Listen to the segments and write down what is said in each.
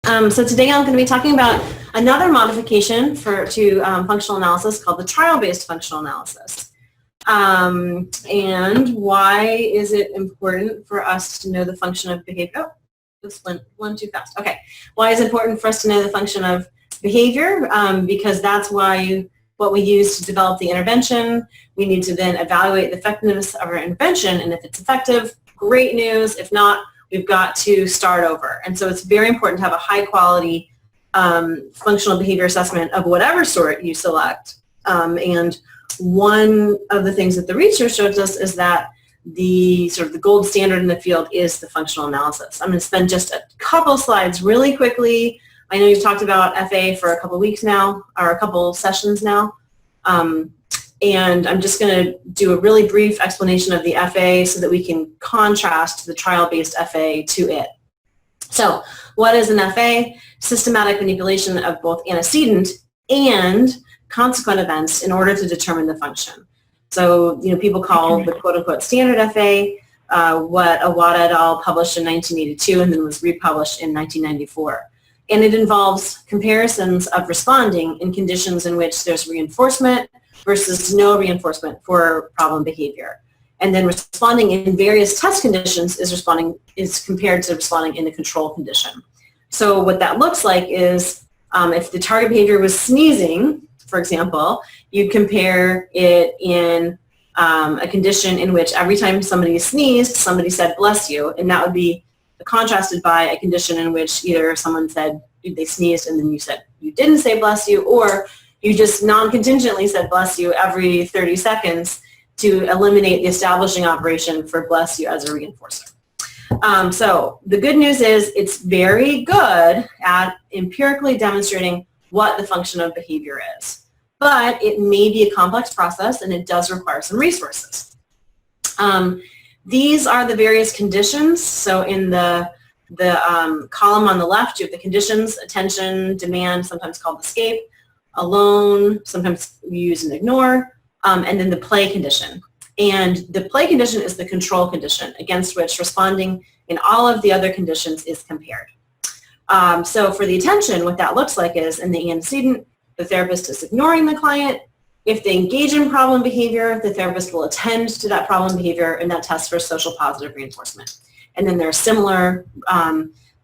So today I'm going to be talking about another modification to functional analysis called the trial-based functional analysis. And why is it important for us to know the function of behavior? Oh, this went too fast. Okay. Why is it important for us to know the function of behavior? Because that's what we use to develop the intervention. We need to then evaluate the effectiveness of our intervention, and if it's effective, great news. If not, we've got to start over. And so it's very important to have a high quality functional behavior assessment of whatever sort you select. And one of the things that the research shows us is that the gold standard in the field is the functional analysis. I'm going to spend just a couple slides really quickly. I know you've talked about FA for a couple weeks now, or a couple sessions now. And I'm just going to do a really brief explanation of the FA so that we can contrast the trial-based FA to it. So what is an FA? Systematic manipulation of both antecedent and consequent events in order to determine the function. So, people call the quote-unquote standard FA what Awada et al. Published in 1982 and then was republished in 1994. And it involves comparisons of responding in conditions in which there's reinforcement versus no reinforcement for problem behavior. And then responding in various test conditions is compared to responding in a control condition. So what that looks like is if the target behavior was sneezing, for example, you'd compare it in a condition in which every time somebody sneezed, somebody said, "Bless you," and that would be contrasted by a condition in which either someone said they sneezed and then you said you didn't say "bless you," or you just non-contingently said "bless you" every 30 seconds to eliminate the establishing operation for "bless you" as a reinforcer. So the good news is it's very good at empirically demonstrating what the function of behavior is. But it may be a complex process and it does require some resources. These are the various conditions. So in the column on the left, you have the conditions: attention, demand, sometimes called escape, alone, sometimes we use and ignore, and then the play condition. And the play condition is the control condition against which responding in all of the other conditions is compared. So for the attention, what that looks like is in the antecedent, the therapist is ignoring the client. If they engage in problem behavior, the therapist will attend to that problem behavior, and that tests for social positive reinforcement. And then there are similar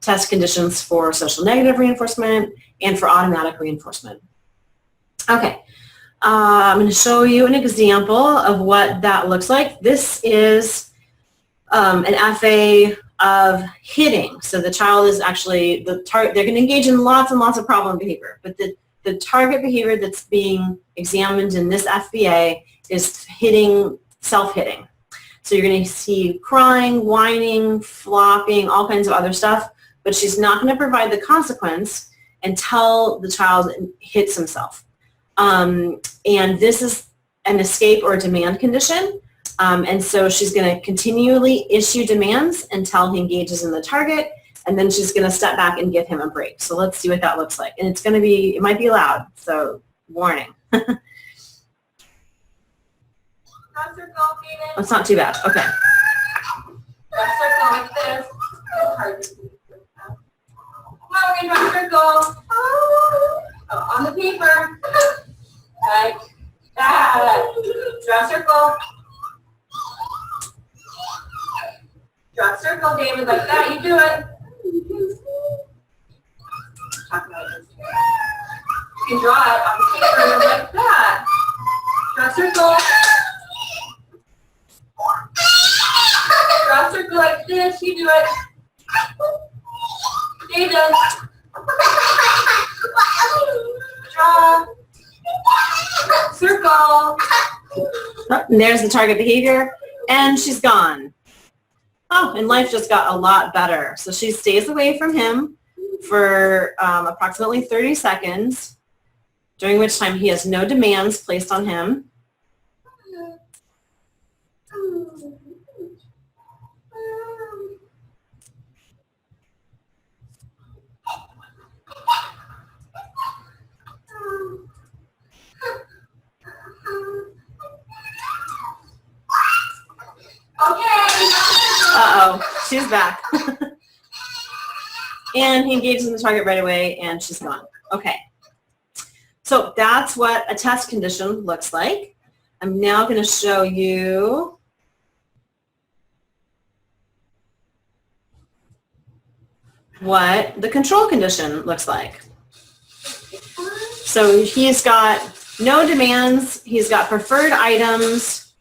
test conditions for social negative reinforcement and for automatic reinforcement. Okay, I'm going to show you an example of what that looks like. This is an FA of hitting. So the child is actually, they're going to engage in lots and lots of problem behavior, but the target behavior that's being examined in this FBA is hitting, self-hitting. So you're going to see crying, whining, flopping, all kinds of other stuff, but she's not going to provide the consequence until the child hits himself. And this is an escape or demand condition. And so she's going to continually issue demands until he engages in the target, and then she's going to step back and give him a break. So let's see what that looks like. And it might be loud, so warning. It's not too bad. Okay. Circle like this. Come on, we're going to draw a circle. Oh, on the paper. Like that. Draw a circle. Draw a circle, David, like that. You do it. Talk about it. You can draw it on the paper like that. Draw a circle. Draw a circle like this. You do it. David. Draw. Circle. Oh, and there's the target behavior, and she's gone. Oh, and life just got a lot better. So she stays away from him for approximately 30 seconds, during which time he has no demands placed on him. Okay. Uh-oh, she's back. and he engages in the target right away, and she's gone. Okay. So that's what a test condition looks like. I'm now going to show you what the control condition looks like. So he's got no demands. He's got preferred items.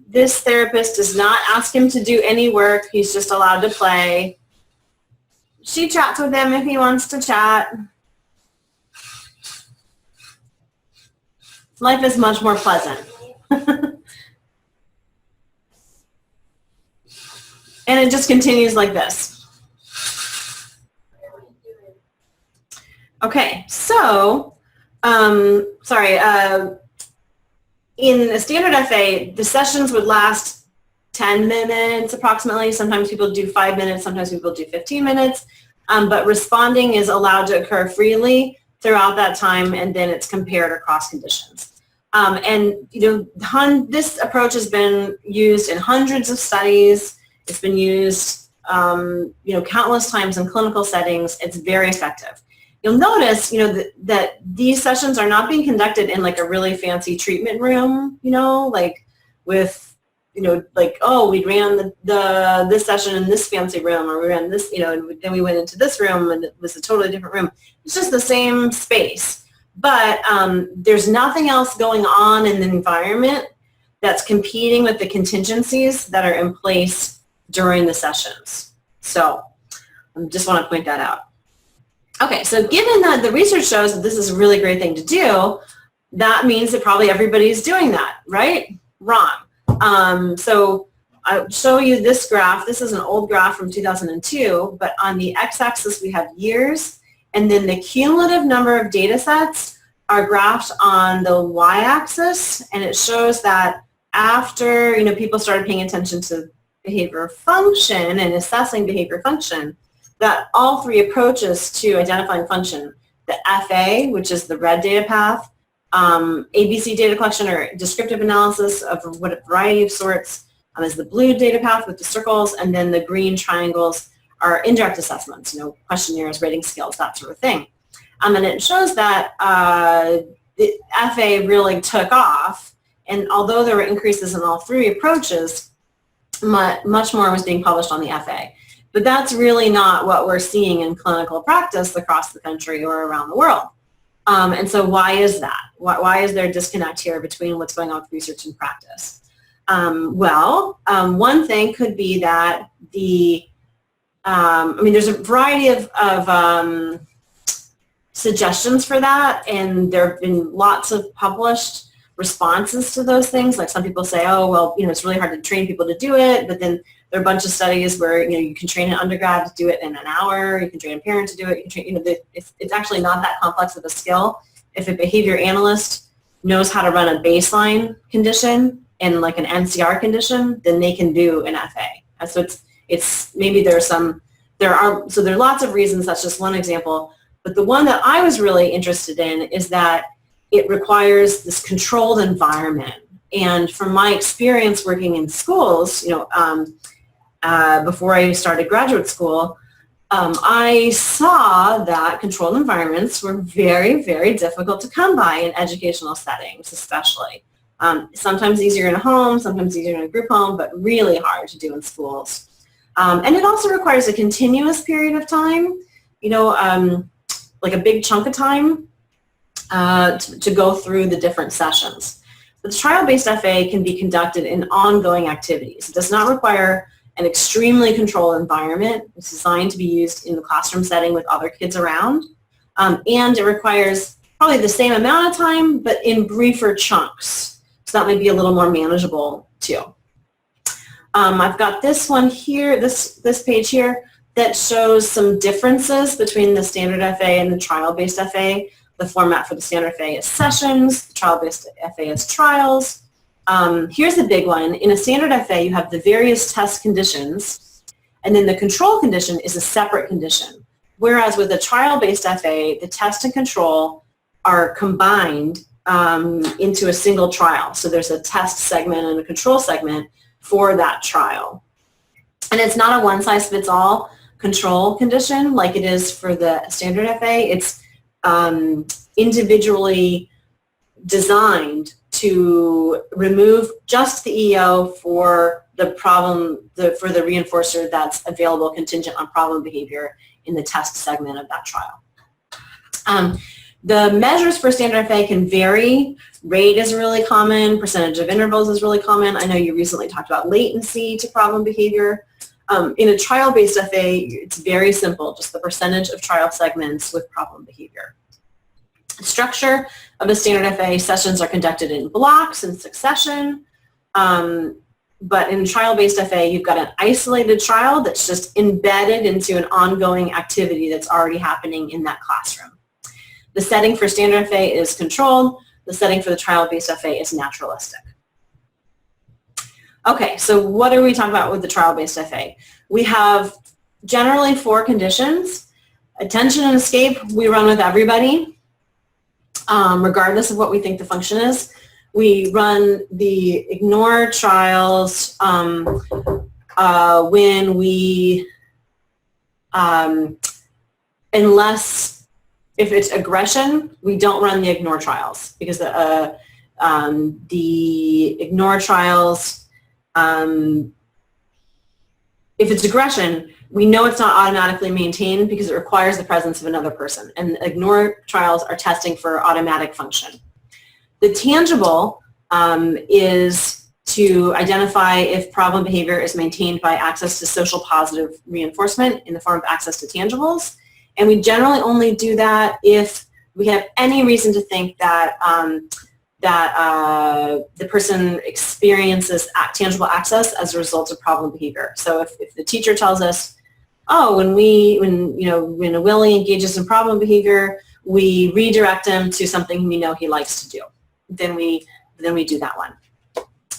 This therapist does not ask him to do any work. He's just allowed to play. She chats with him if he wants to chat. Life is much more pleasant. And it just continues like this. Okay, so, in a standard FA, the sessions would last 10 minutes approximately. Sometimes people do 5 minutes, sometimes people do 15 minutes, but responding is allowed to occur freely throughout that time, and then it's compared across conditions. This approach has been used in hundreds of studies. It's been used, countless times in clinical settings. It's very effective. You'll notice, that these sessions are not being conducted in like a really fancy treatment room, like with, we ran this session in this fancy room, or we ran this, and then we went into this room and it was a totally different room. It's just the same space, but there's nothing else going on in the environment that's competing with the contingencies that are in place during the sessions. So I just want to point that out. Okay, so given that the research shows that this is a really great thing to do, that means that probably everybody's doing that, right? Wrong. So I'll show you this graph. This is an old graph from 2002, but on the x-axis we have years, and then the cumulative number of data sets are graphed on the y-axis, and it shows that after people started paying attention to behavior function and assessing behavior function, that all three approaches to identifying function, the FA, which is the red data path, ABC data collection or descriptive analysis of what variety of sorts is the blue data path with the circles, and then the green triangles are indirect assessments, questionnaires, rating scales, that sort of thing. And it shows that the FA really took off, and although there were increases in all three approaches, much more was being published on the FA. But that's really not what we're seeing in clinical practice across the country or around the world. And so why is that? Why is there a disconnect here between what's going on with research and practice? One thing could be that there's a variety of suggestions for that, and there have been lots of published responses to those things. Like some people say, it's really hard to train people to do it, but then there are a bunch of studies where, you can train an undergrad to do it in an hour, you can train a parent to do it, you can train, it's actually not that complex of a skill. If a behavior analyst knows how to run a baseline condition and like an NCR condition, then they can do an FA. So there are lots of reasons, that's just one example, but the one that I was really interested in is that it requires this controlled environment. And from my experience working in schools, before I started graduate school, I saw that controlled environments were very, very difficult to come by in educational settings, especially. Sometimes easier in a home, sometimes easier in a group home, but really hard to do in schools. And it also requires a continuous period of time, like a big chunk of time to go through the different sessions. The trial-based FA can be conducted in ongoing activities. It does not require an extremely controlled environment. It's designed to be used in the classroom setting with other kids around. And it requires probably the same amount of time, but in briefer chunks. So that might be a little more manageable too. I've got this one here, this page here, that shows some differences between the standard FA and the trial-based FA. The format for the standard FA is sessions, the trial-based FA is trials. Here's the big one. In a standard FA, you have the various test conditions, and then the control condition is a separate condition. Whereas with a trial-based FA, the test and control are combined into a single trial. So there's a test segment and a control segment for that trial. And it's not a one-size-fits-all. control condition like it is for the standard FA. It's individually designed to remove just the EO for the problem, for the reinforcer that's available contingent on problem behavior in the test segment of that trial. The measures for standard FA can vary. Rate is really common. Percentage of intervals is really common. I know you recently talked about latency to problem behavior. In a trial-based FA, it's very simple, just the percentage of trial segments with problem behavior. Structure of a standard FA, sessions are conducted in blocks in succession. But in trial-based FA, you've got an isolated trial that's just embedded into an ongoing activity that's already happening in that classroom. The setting for standard FA is controlled. The setting for the trial-based FA is naturalistic. Okay, so what are we talking about with the trial-based FA? We have generally 4 conditions. Attention and escape, we run with everybody, regardless of what we think the function is. We run the ignore trials when we, if it's aggression, we don't run the ignore trials because the ignore trials, if it's aggression, we know it's not automatically maintained because it requires the presence of another person. And ignore trials are testing for automatic function. The tangible is to identify if problem behavior is maintained by access to social positive reinforcement in the form of access to tangibles. And we generally only do that if we have any reason to think that the person experiences tangible access as a result of problem behavior. So if the teacher tells us, oh, when a Willie engages in problem behavior, we redirect him to something we know he likes to do. Then we do that one.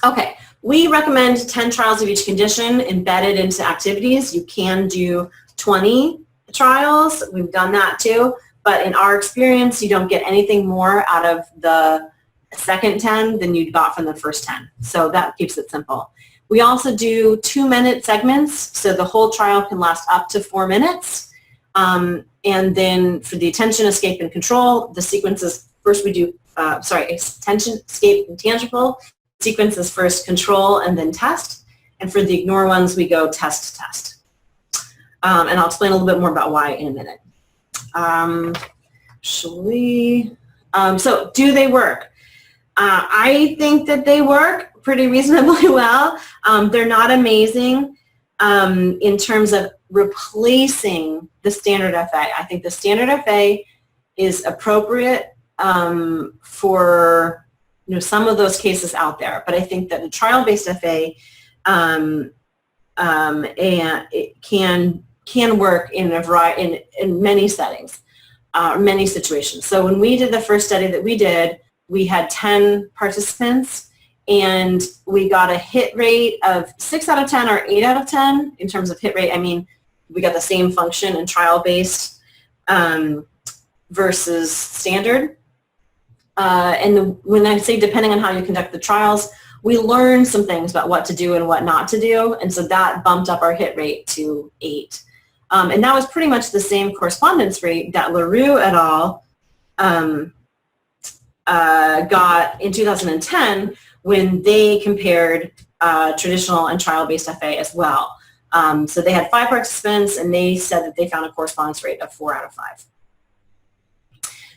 Okay, we recommend 10 trials of each condition embedded into activities. You can do 20 trials. We've done that too. But in our experience, you don't get anything more out of the second 10 than you got from the first 10. So that keeps it simple. We also do 2-minute segments, so the whole trial can last up to 4 minutes. And then for the attention, escape, and control, the sequences, first we do, attention, escape, and tangible. Sequence is first control and then test. And for the ignore ones, we go test, test. And I'll explain a little bit more about why in a minute. So do they work? I think that they work pretty reasonably well. They're not amazing in terms of replacing the standard FA. I think the standard FA is appropriate for some of those cases out there, but I think that the trial-based FA and it can work in a variety in many settings, many situations. So when we did the first study that we did, we had 10 participants, and we got a hit rate of 6 out of 10 or 8 out of 10. In terms of hit rate, I mean, we got the same function in trial-based versus standard. When I say depending on how you conduct the trials, we learned some things about what to do and what not to do, and so that bumped up our hit rate to 8. And that was pretty much the same correspondence rate that LaRue et al. Got in 2010 when they compared traditional and trial-based FA as well. So they had 5 participants, and they said that they found a correspondence rate of 4 out of 5.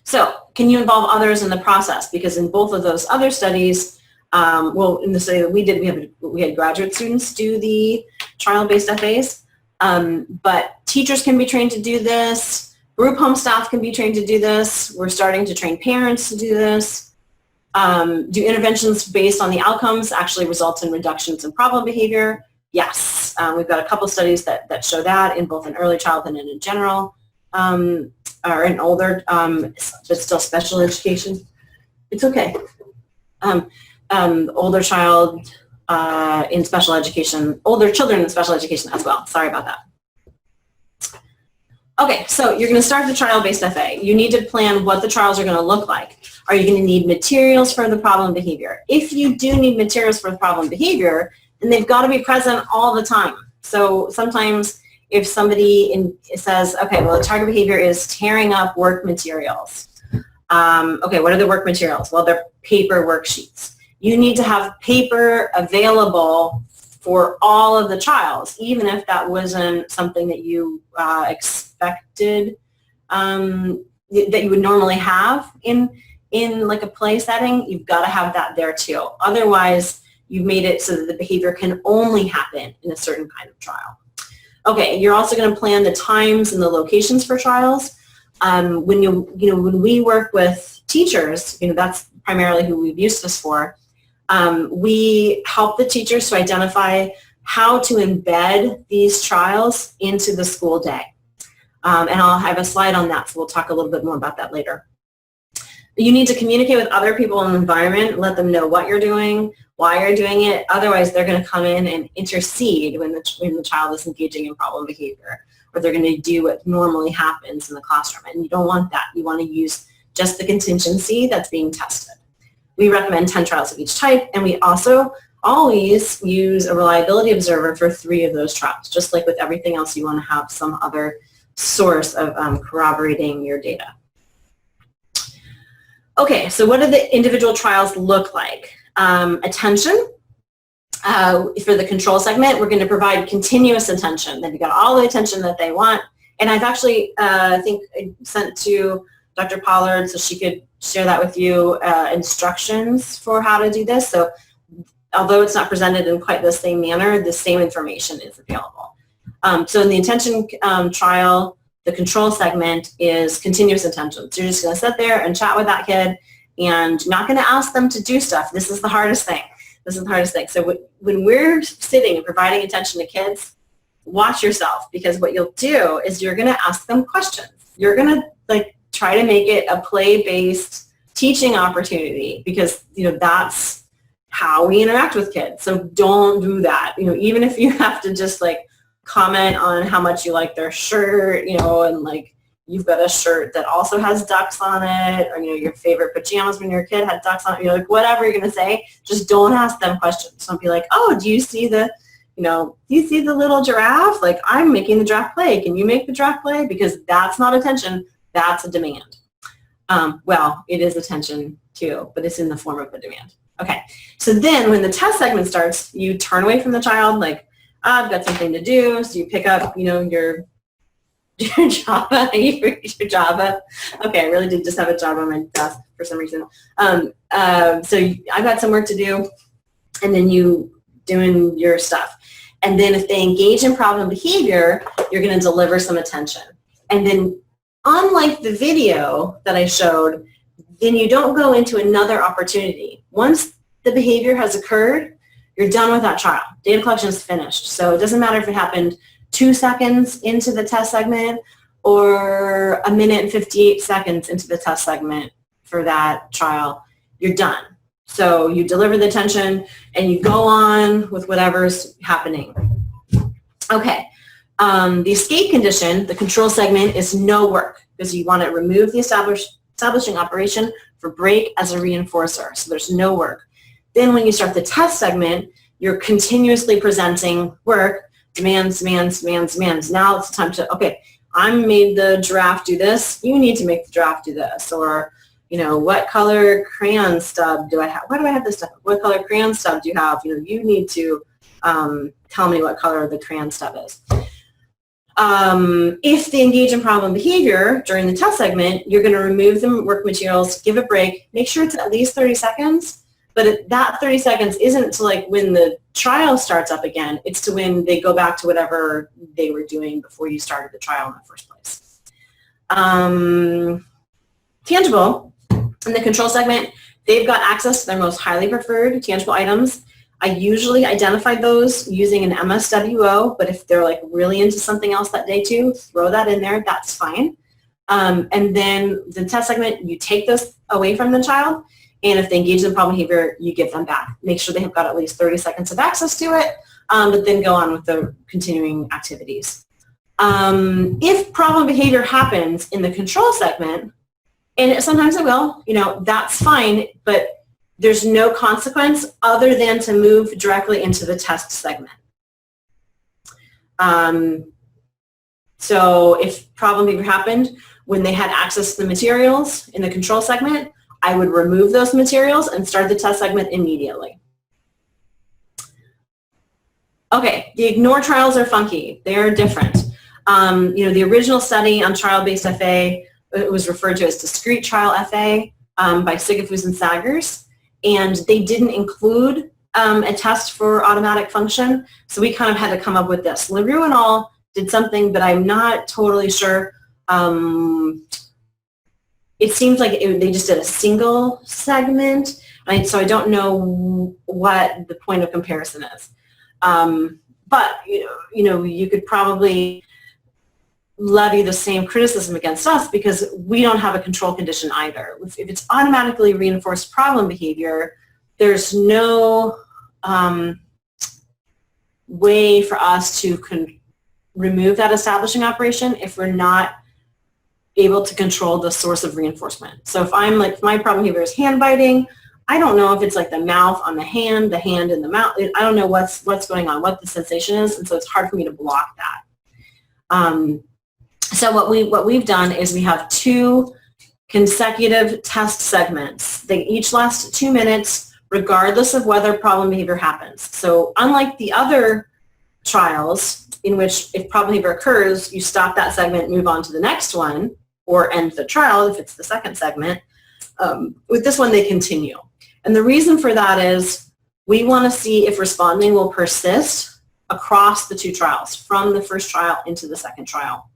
So can you involve others in the process? Because in both of those other studies, in the study that we did, we had graduate students do the trial-based FAs, but teachers can be trained to do this. Group home staff can be trained to do this. We're starting to train parents to do this. Do interventions based on the outcomes actually result in reductions in problem behavior? Yes. We've got a couple studies that show that in both in early childhood and in general, or in older, but still special education. It's okay. Older child in special education, older children in special education as well. Sorry about that. Okay, so you're going to start the trial-based FA. You need to plan what the trials are going to look like. Are you going to need materials for the problem behavior? If you do need materials for the problem behavior, then they've got to be present all the time. So sometimes if somebody says, okay, well, the target behavior is tearing up work materials. Okay, what are the work materials? Well, they're paper worksheets. You need to have paper available for all of the trials, even if that wasn't something that you expected that you would normally have in like a play setting. You've got to have that there too. Otherwise, you've made it so that the behavior can only happen in a certain kind of trial. Okay, you're also going to plan the times and the locations for trials. When when we work with teachers, that's primarily who we've used this for. We help the teachers to identify how to embed these trials into the school day. And I'll have a slide on that, so we'll talk a little bit more about that later. You need to communicate with other people in the environment, let them know what you're doing, why you're doing it. Otherwise, they're going to come in and intercede when the child is engaging in problem behavior, or they're going to do what normally happens in the classroom. And you don't want that. You want to use just the contingency that's being tested. We recommend 10 trials of each type, and we also always use a reliability observer for 3 of those trials. Just like with everything else, you want to have some other source of corroborating your data. Okay, so what do the individual trials look like? Attention. For the control segment, we're going to provide continuous attention. They've got all the attention that they want. And I've actually, I think, sent to Dr. Pollard so she could share that with you, instructions for how to do this. So although it's not presented in quite the same manner, the same information is available. So in the attention trial, the control segment is continuous attention. So you're just going to sit there and chat with that kid and not going to ask them to do stuff. This is the hardest thing. This is the hardest thing. So when we're sitting and providing attention to kids, watch yourself, because what you'll do is you're going to ask them questions. You're going to try to make it a play-based teaching opportunity, because that's how we interact with kids. So don't do that. Even if you have to just comment on how much you like their shirt, and you've got a shirt that also has ducks on it, or your favorite pajamas when you're a kid had ducks on it. Whatever you're going to say, just don't ask them questions. Don't be like, oh, do you see the little giraffe? I'm making the giraffe play. Can you make the giraffe play? Because that's not attention. That's a demand. Well, it is attention too, but it's in the form of a demand. Okay. So then when the test segment starts, you turn away from the child, I've got something to do. So you pick up, your Java, your Java. Okay, I really did just have a Java on my desk for some reason. So I've got some work to do, and then you doing your stuff. And then if they engage in problem behavior, you're going to deliver some attention. And then unlike the video that I showed, then you don't go into another opportunity. Once the behavior has occurred, you're done with that trial. Data collection is finished. So it doesn't matter if it happened 2 seconds into the test segment or 1 minute and 58 seconds into the test segment for that trial. You're done. So you deliver the attention and you go on with whatever's happening. Okay. The escape condition, the control segment, is no work, because you want to remove the establishing operation for break as a reinforcer. So there's no work. Then when you start the test segment, you're continuously presenting work, demands, demands, demands, demands. Now it's time to, okay, I made the giraffe do this. You need to make the giraffe do this. Or, what color crayon stub do I have? Why do I have this stuff? What color crayon stub do you have? You need to tell me what color the crayon stub is. If they engage in problem behavior during the test segment, you're going to remove the work materials, give a break, make sure it's at least 30 seconds. But that 30 seconds isn't to when the trial starts up again. It's to when they go back to whatever they were doing before you started the trial in the first place. Tangible, in the control segment, they've got access to their most highly preferred tangible items. I usually identify those using an MSWO, but if they're really into something else that day too, throw that in there. That's fine. And then the test segment, you take those away from the child. And if they engage in problem behavior, you give them back. Make sure they have got at least 30 seconds of access to it, but then go on with the continuing activities. If problem behavior happens in the control segment, and sometimes it will, that's fine, but there's no consequence other than to move directly into the test segment. So if problem behavior happened when they had access to the materials in the control segment, I would remove those materials and start the test segment immediately. Okay, the ignore trials are funky. They're different. The original study on trial-based FA, it was referred to as discrete trial FA by Sigafus and Sagers, and they didn't include a test for automatic function, so we kind of had to come up with this. LaRue and all did something, but I'm not totally sure. It seems like they just did a single segment, right? So I don't know what the point of comparison is. But you could probably levy the same criticism against us because we don't have a control condition either. If it's automatically reinforced problem behavior, there's no way for us to remove that establishing operation if we're not able to control the source of reinforcement. So if my problem behavior is hand biting, I don't know if it's like the mouth on the hand in the mouth. I don't know what's going on, what the sensation is, and so it's hard for me to block that. So what we've done is we have 2 consecutive test segments. They each last 2 minutes, regardless of whether problem behavior happens. So unlike the other trials, in which if problem behavior occurs, you stop that segment, move on to the next one, or end the trial if it's the second segment. With this one, they continue. And the reason for that is we want to see if responding will persist across the 2 trials, from the first trial into the second trial.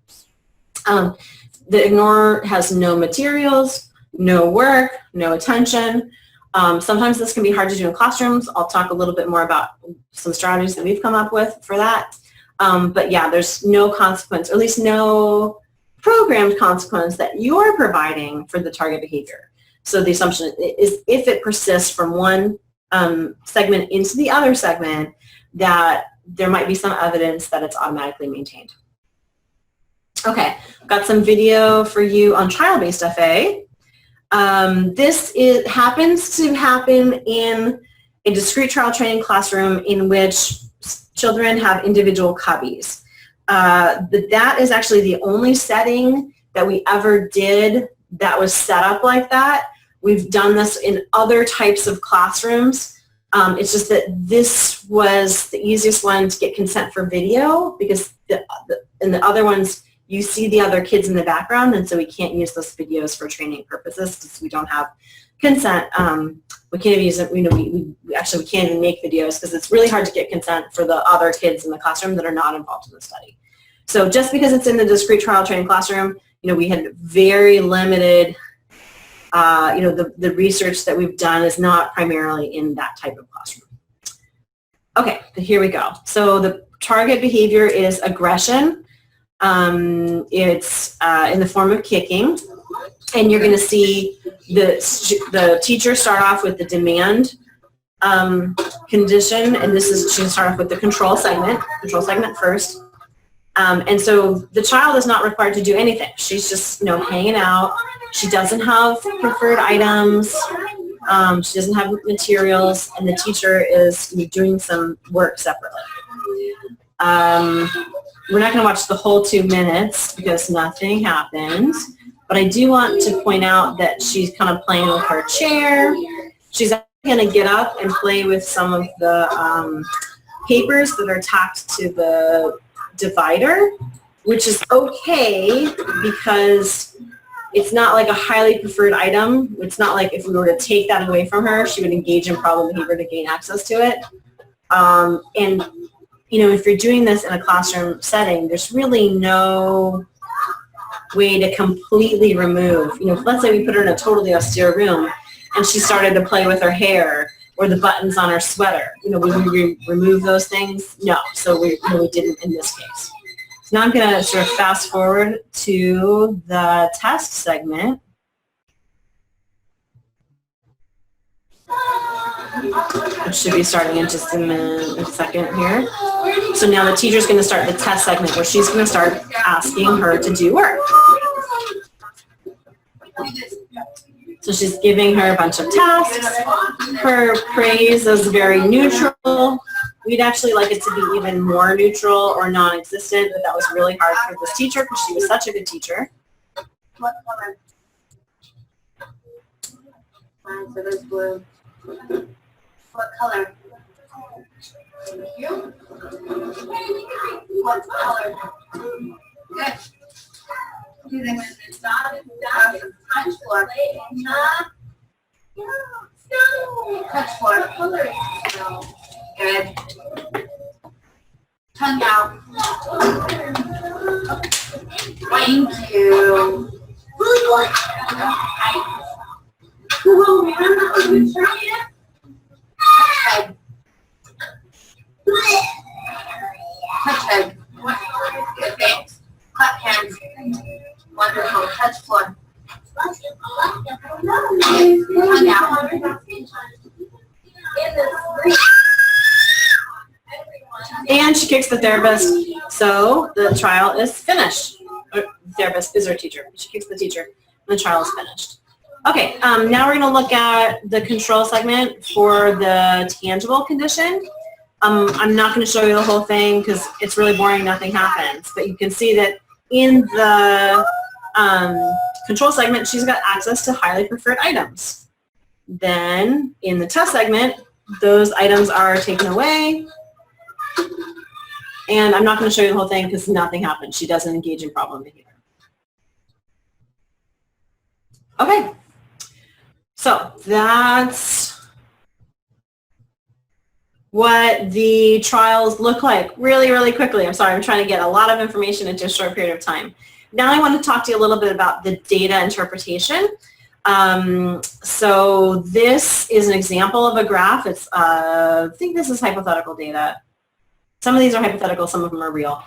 The ignore has no materials, no work, no attention. Sometimes this can be hard to do in classrooms. I'll talk a little bit more about some strategies that we've come up with for that. But yeah, there's no consequence, or at least no programmed consequence that you're providing for the target behavior. So the assumption is if it persists from one segment into the other segment, that there might be some evidence that it's automatically maintained. Okay, got some video for you on trial-based FA. This happens to happen in a discrete trial training classroom in which children have individual cubbies. But that is actually the only setting that we ever did that was set up like that. We've done this in other types of classrooms. It's just that this was the easiest one to get consent for video because in the other ones, you see the other kids in the background, and so we can't use those videos for training purposes because we don't have consent. We can't use it. We can't even make videos because it's really hard to get consent for the other kids in the classroom that are not involved in the study. So just because it's in the discrete trial training classroom, we had very limited. The research that we've done is not primarily in that type of classroom. Okay, here we go. So the target behavior is aggression. It's in the form of kicking, and you're going to see the teacher start off with the demand condition, and she's going to start off with the control segment first. And so the child is not required to do anything. She's just, hanging out. She doesn't have preferred items. She doesn't have materials, and the teacher is doing some work separately. We're not going to watch the whole 2 minutes because nothing happens, but I do want to point out that she's kind of playing with her chair. She's going to get up and play with some of the papers that are tacked to the divider, which is okay because it's not like a highly preferred item. It's not like if we were to take that away from her, she would engage in problem behavior to gain access to it. And if you're doing this in a classroom setting, there's really no way to completely remove. Let's say we put her in a totally austere room and she started to play with her hair or the buttons on her sweater. Would we remove those things? No. So we didn't in this case. So now I'm going to sort of fast forward to the test segment. It should be starting in just a second here. So now the teacher's going to start the test segment where she's going to start asking her to do work. So she's giving her a bunch of tasks. Her praise is very neutral. We'd actually like it to be even more neutral or non-existent, but that was really hard for this teacher because she was such a good teacher. What color? Mine said it's blue. What color? You? What color? Good. Do they want to stop and touch floor? Touch floor. Good. Tongue out. Thank you. Head. Touch head. Good, thanks. Clap hands. Wonderful. Touch floor. Tongue out. And she kicks the therapist, so the trial is finished. Or the therapist is her teacher. She kicks the teacher, and the trial is finished. Okay, now we're going to look at the control segment for the tangible condition. I'm not going to show you the whole thing because it's really boring, nothing happens. But you can see that in the control segment, she's got access to highly preferred items. Then in the test segment, those items are taken away. And I'm not going to show you the whole thing because nothing happens. She doesn't engage in problem behavior. Okay. So that's what the trials look like really, really quickly. I'm sorry, I'm trying to get a lot of information into a short period of time. Now I want to talk to you a little bit about the data interpretation. So this is an example of a graph. It's, I think this is hypothetical data. Some of these are hypothetical, some of them are real.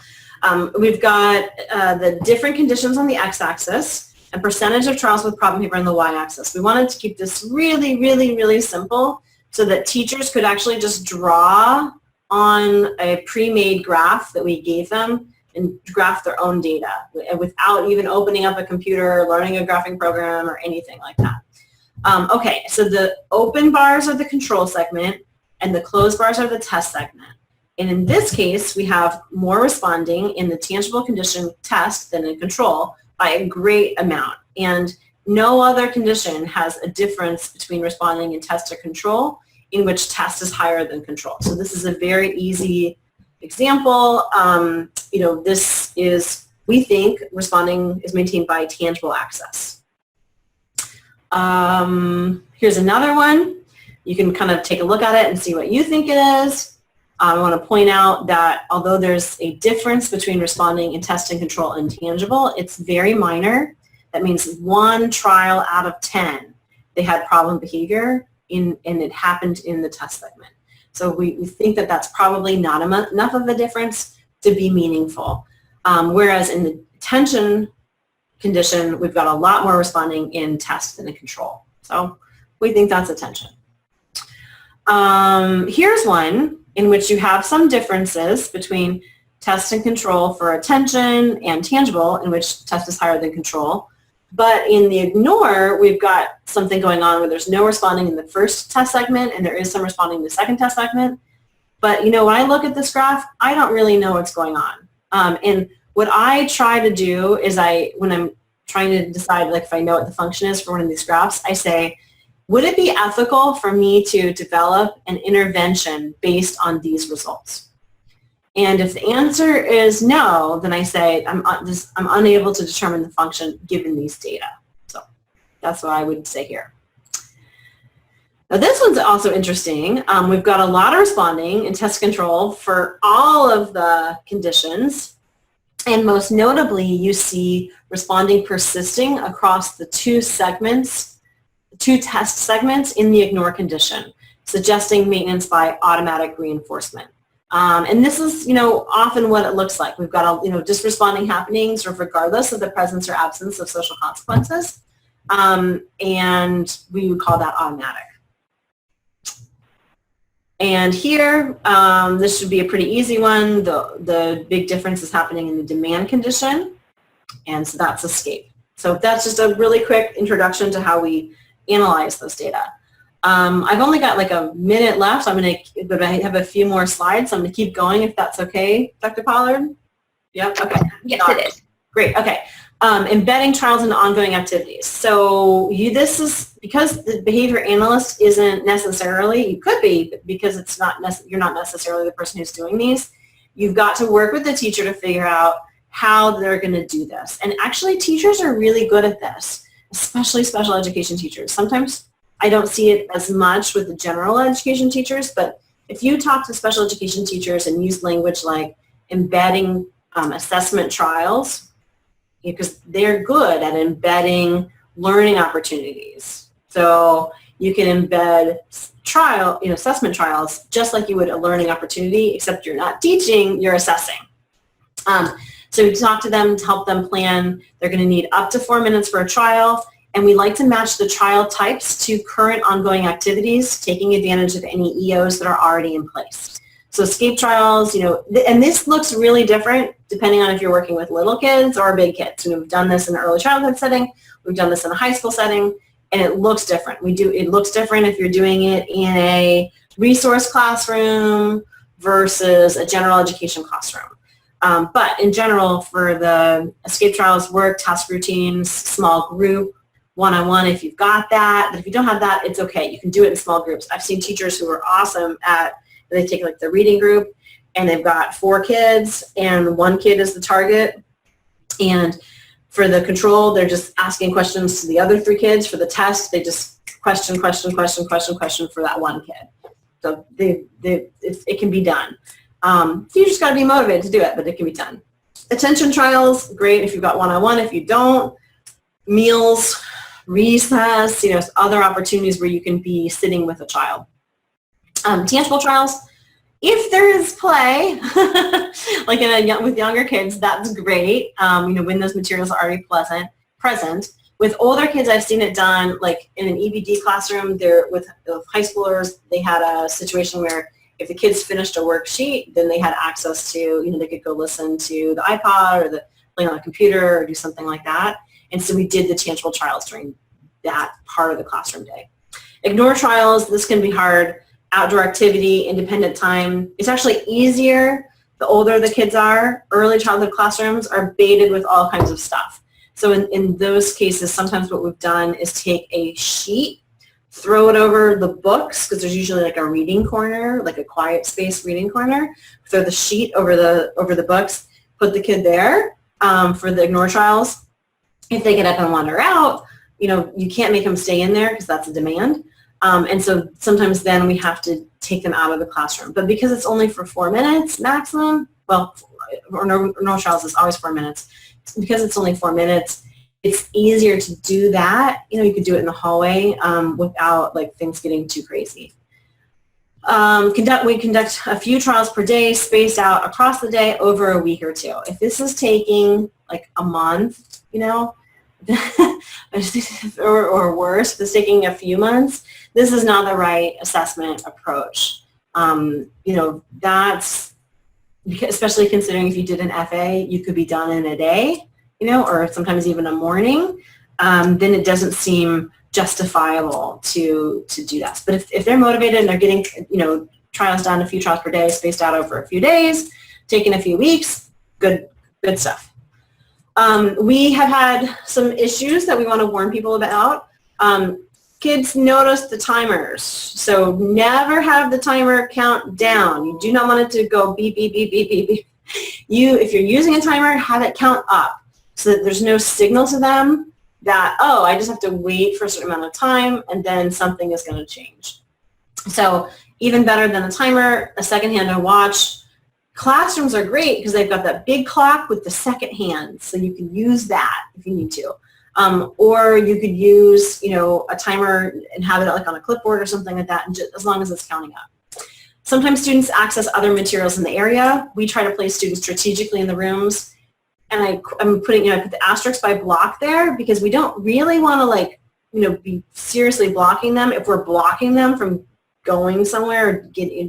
We've got the different conditions on the x-axis and percentage of trials with problem behavior on the y-axis. We wanted to keep this really, really, really simple so that teachers could actually just draw on a pre-made graph that we gave them and graph their own data without even opening up a computer, learning a graphing program, or anything like that. Okay, so the open bars are the control segment and the closed bars are the test segment. And in this case, we have more responding in the tangible condition test than in control by a great amount. And no other condition has a difference between responding in test or control in which test is higher than control. So this is a very easy example. This is, we think, responding is maintained by tangible access. Here's another one. You can kind of take a look at it and see what you think it is. I want to point out that although there's a difference between responding in test and control and tangible, it's very minor. That means 1 trial out of 10, they had problem behavior and it happened in the test segment. So we think that that's probably not enough of a difference to be meaningful. Whereas in the attention condition, we've got a lot more responding in test than in control. So we think that's attention. Here's one in which you have some differences between test and control for attention and tangible, in which test is higher than control. But in the ignore, we've got something going on where there's no responding in the first test segment and there is some responding in the second test segment. But when I look at this graph, I don't really know what's going on. And what I try to do is when I'm trying to decide if I know what the function is for one of these graphs, I say, would it be ethical for me to develop an intervention based on these results? And if the answer is no, then I say I'm unable to determine the function given these data. So that's what I would say here. Now this one's also interesting. We've got a lot of responding in test control for all of the conditions. And most notably, you see responding persisting across the 2 test segments in the ignore condition, suggesting maintenance by automatic reinforcement. And this is, often what it looks like. We've got, just responding happening sort of regardless of the presence or absence of social consequences. And we would call that automatic. And here, this should be a pretty easy one. The big difference is happening in the demand condition. And so that's escape. So that's just a really quick introduction to how we analyze those data. I've only got like a minute left, but I have a few more slides, so I'm going to keep going if that's okay, Dr. Pollard? Yep, okay. Yes, it is. Great, okay. Embedding trials into ongoing activities. So this is, because the behavior analyst isn't necessarily, you could be, but because it's not you're not necessarily the person who's doing these, you've got to work with the teacher to figure out how they're going to do this. And actually, teachers are really good at this, especially special education teachers. Sometimes I don't see it as much with the general education teachers, but if you talk to special education teachers and use language like embedding assessment trials, because they're good at embedding learning opportunities. So you can embed assessment trials just like you would a learning opportunity, except you're not teaching, you're assessing. So we talk to them to help them plan. They're going to need up to 4 minutes for a trial, and we like to match the trial types to current ongoing activities, taking advantage of any EOs that are already in place. So escape trials, and this looks really different depending on if you're working with little kids or big kids. We've done this in an early childhood setting, we've done this in a high school setting, and it looks different. It looks different if you're doing it in a resource classroom versus a general education classroom. But in general, for the escape trials, work, task routines, small group, one-on-one if you've got that. But if you don't have that, it's okay. You can do it in small groups. I've seen teachers who are awesome at, they take like the reading group, and they've got 4 kids, and 1 kid is the target. And for the control, they're just asking questions to the other 3 kids. For the test, they just question for that 1 kid. So it can be done. You just got to be motivated to do it, but it can be done. Attention trials, great if you've got one-on-one. If you don't, meals, recess, other opportunities where you can be sitting with a child. Tangible trials, if there is play, like with younger kids, that's great. When those materials are already present. With older kids, I've seen it done like in an EBD classroom. With high schoolers, they had a situation where if the kids finished a worksheet, then they had access to, they could go listen to the iPod or play on the computer or do something like that. And so we did the tangible trials during that part of the classroom day. Ignore trials, this can be hard. Outdoor activity, independent time. It's actually easier the older the kids are. Early childhood classrooms are baited with all kinds of stuff. So in those cases, sometimes what we've done is take a sheet, throw it over the books, because there's usually like a reading corner, like a quiet space reading corner. Throw the sheet over the books, put the kid there for the ignore trials. If they get up and wander out, you can't make them stay in there because that's a demand. And so sometimes then we have to take them out of the classroom. But because it's only for 4 minutes maximum, well, no trials is always 4 minutes. Because it's only 4 minutes, it's easier to do that. You could do it in the hallway without like things getting too crazy. We conduct a few trials per day, spaced out across the day over a week or 2. If this is taking like a month, or worse, if it's taking a few months, this is not the right assessment approach. That's especially considering if you did an FA, you could be done in a day, or sometimes even a morning. Then it doesn't seem justifiable to do that. But if they're motivated and they're getting, trials done, a few trials per day, spaced out over a few days, taking a few weeks, good stuff. We have had some issues that we want to warn people about. Kids notice the timers, so never have the timer count down. You do not want it to go beep, beep, beep, beep, beep, beep. If you're using a timer, have it count up so that there's no signal to them that, oh, I just have to wait for a certain amount of time and then something is going to change. So even better than a timer, a second hand to watch. Classrooms are great because they've got that big clock with the second hand, so you can use that if you need to. Or you could use, a timer and have it like on a clipboard or something like that, and just, as long as it's counting up. Sometimes students access other materials in the area. We try to place students strategically in the rooms, and I put the asterisk by block there because we don't really want to be seriously blocking them. If we're blocking them from going somewhere or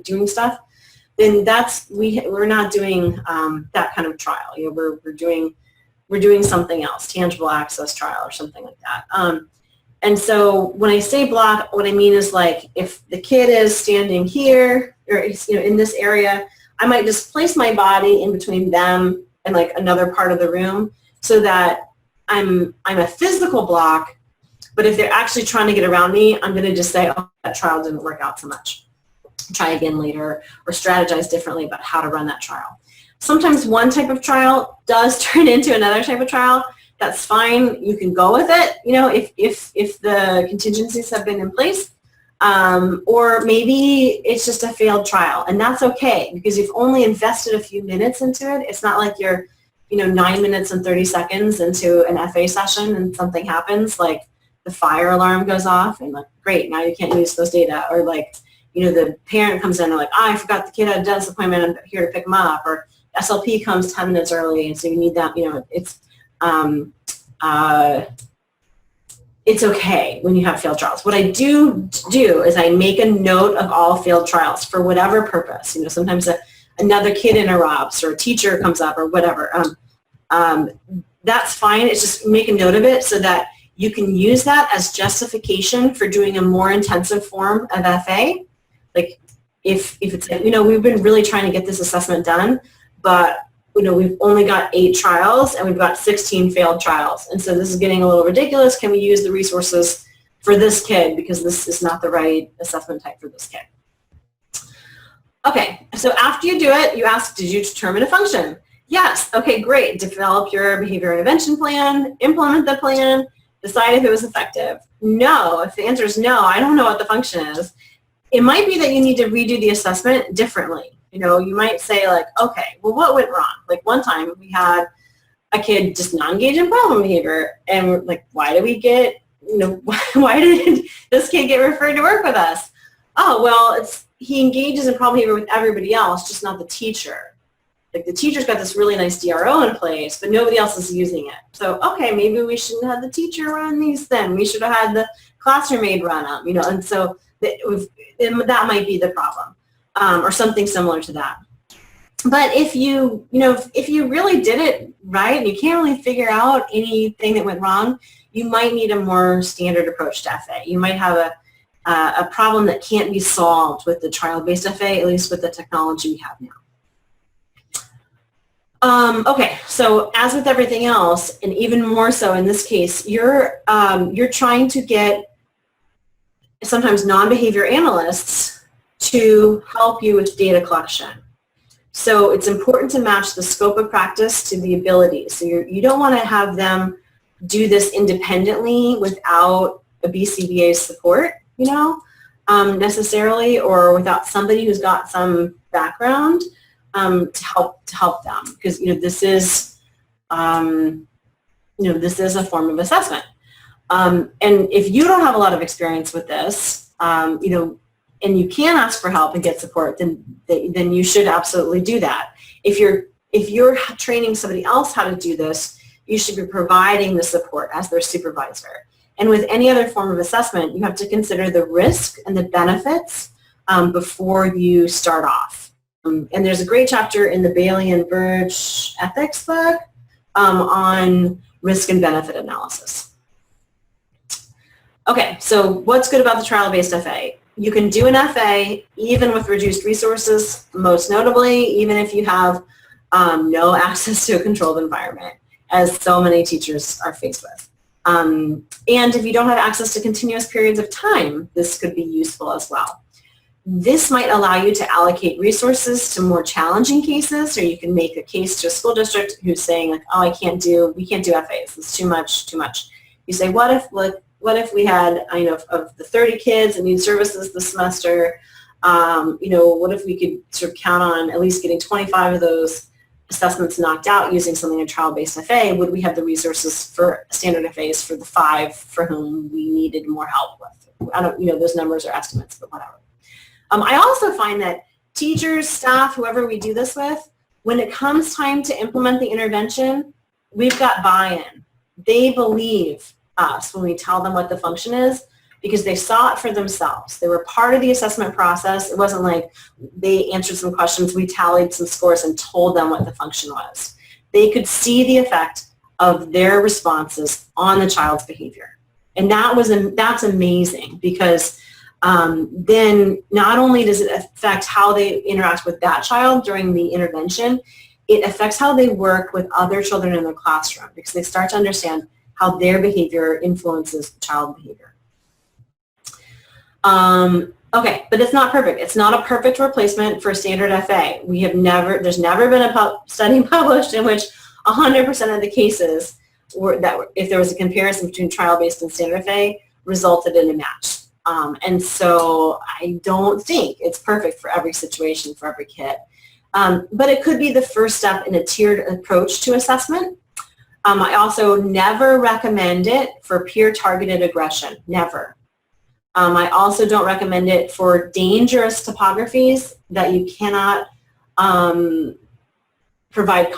doing stuff, then we're not doing that kind of trial. We're doing something else, tangible access trial or something like that. And so when I say block, what I mean is like if the kid is standing here or in this area, I might just place my body in between them and like another part of the room so that I'm a physical block, but if they're actually trying to get around me, I'm going to just say, oh, that trial didn't work out so much. Try again later or strategize differently about how to run that trial. Sometimes one type of trial does turn into another type of trial. That's fine. You can go with it, if the contingencies have been in place. Or maybe it's just a failed trial, and that's okay because you've only invested a few minutes into it. It's not like you're, 9 minutes and 30 seconds into an FA session and something happens, like the fire alarm goes off and like, great, now you can't use those data. Or like, the parent comes in and like, I forgot the kid had a dentist appointment, I'm here to pick him up. Or SLP comes 10 minutes early, and so you need that, it's okay when you have failed trials. What I do is I make a note of all failed trials for whatever purpose. Sometimes another kid interrupts or a teacher comes up or whatever. That's fine. It's just make a note of it so that you can use that as justification for doing a more intensive form of FA. Like if it's, we've been really trying to get this assessment done, but we've only got 8 trials and we've got 16 failed trials. And so this is getting a little ridiculous. Can we use the resources for this kid because this is not the right assessment type for this kid? Okay, so after you do it, you ask, did you determine a function? Yes. Okay, great. Develop your behavior intervention plan, implement the plan, decide if it was effective. No, if the answer is no, I don't know what the function is. It might be that you need to redo the assessment differently. You might say like, okay, well, what went wrong? Like one time we had a kid just not engage in problem behavior, and we're like, why did we get, why did this kid get referred to work with us? Oh, well, he engages in problem behavior with everybody else, just not the teacher. Like the teacher's got this really nice DRO in place, but nobody else is using it. So, okay, maybe we shouldn't have the teacher run these then. We should have had the classroom aide run them, and so that might be the problem. Or something similar to that. But if you really did it right and you can't really figure out anything that went wrong, you might need a more standard approach to FA. You might have a problem that can't be solved with the trial-based FA, at least with the technology we have now. Okay, so as with everything else, and even more so in this case, you're trying to get sometimes non-behavior analysts to help you with data collection. So it's important to match the scope of practice to the ability. So you don't want to have them do this independently without a BCBA support, necessarily, or without somebody who's got some background to help them, because this is a form of assessment. And if you don't have a lot of experience with this, and you can ask for help and get support, then you should absolutely do that. If you're training somebody else how to do this, you should be providing the support as their supervisor. And with any other form of assessment, you have to consider the risk and the benefits before you start off. And there's a great chapter in the Bailey and Burge ethics book on risk and benefit analysis. Okay, so what's good about the trial-based FA? You can do an FA even with reduced resources, most notably, even if you have no access to a controlled environment, as so many teachers are faced with. And if you don't have access to continuous periods of time, this could be useful as well. This might allow you to allocate resources to more challenging cases, or you can make a case to a school district who's saying like, oh, we can't do FAs. It's too much. You say, what if we had, of the 30 kids that need services this semester, what if we could sort of count on at least getting 25 of those assessments knocked out using something like trial-based FA? Would we have the resources for standard FAs for the 5 for whom we needed more help with? I don't, those numbers are estimates, but whatever. I also find that teachers, staff, whoever we do this with, when it comes time to implement the intervention, we've got buy-in. They believe us when we tell them what the function is because they saw it for themselves. They were part of the assessment process. It wasn't like they answered some questions, we tallied some scores and told them what the function was. They could see the effect of their responses on the child's behavior. And that's amazing because then not only does it affect how they interact with that child during the intervention, it affects how they work with other children in their classroom because they start to understand how their behavior influences child behavior. Okay, but it's not perfect. It's not a perfect replacement for standard FA. There's never been a study published in which 100% of the cases if there was a comparison between trial-based and standard FA resulted in a match. And so I don't think it's perfect for every situation, for every kid. But it could be the first step in a tiered approach to assessment. I also never recommend it for peer-targeted aggression, never. I also don't recommend it for dangerous topographies that you cannot not provide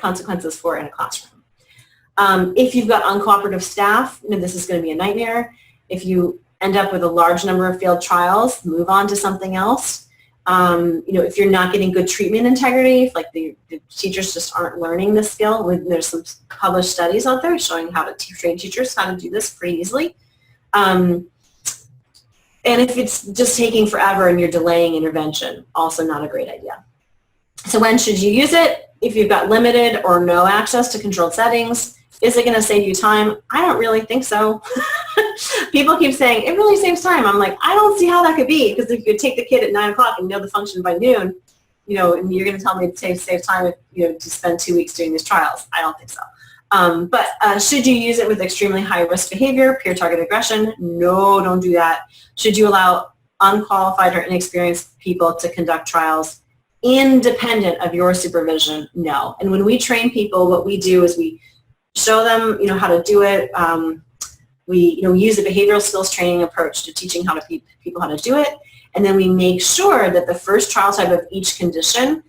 consequences for in a classroom. If you've got uncooperative staff, this is going to be a nightmare. If you end up with a large number of failed trials, move on to something else. If you're not getting good treatment integrity, if like the teachers just aren't learning this skill, there's some published studies out there showing how to train teachers how to do this pretty easily. And if it's just taking forever and you're delaying intervention, also not a great idea. So when should you use it? If you've got limited or no access to controlled settings, is it going to save you time? I don't really think so. People keep saying, it really saves time. I'm like, I don't see how that could be, because if you take the kid at 9 o'clock and know the function by noon, and you're going to tell me to save time, to spend 2 weeks doing these trials. I don't think so. But should you use it with extremely high-risk behavior, peer-targeted aggression? No, don't do that. Should you allow unqualified or inexperienced people to conduct trials independent of your supervision? No. And when we train people, what we do is we show them, how to do it. We, use a behavioral skills training approach to teaching people how to do it. And then we make sure that the first trial type of each condition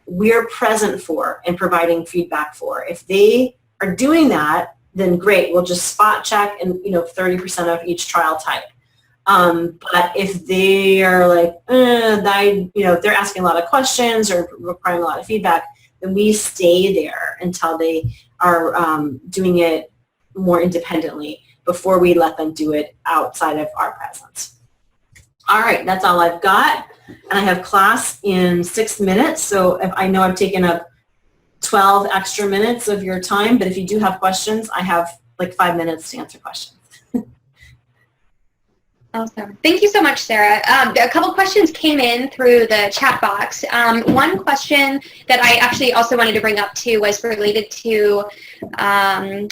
we're present for and providing feedback for. If they are doing that, then great. We'll just spot check and, 30% of each trial type. But if they are like, if they're asking a lot of questions or requiring a lot of feedback, then we stay there until they are doing it more independently before we let them do it outside of our presence. All right, that's all I've got. And I have class in 6 minutes, so if I know I've taken up 12 extra minutes of your time, but if you do have questions, I have like 5 minutes to answer questions. Awesome. Thank you so much, Sarah. A couple questions came in through the chat box. One question that I actually also wanted to bring up too was related to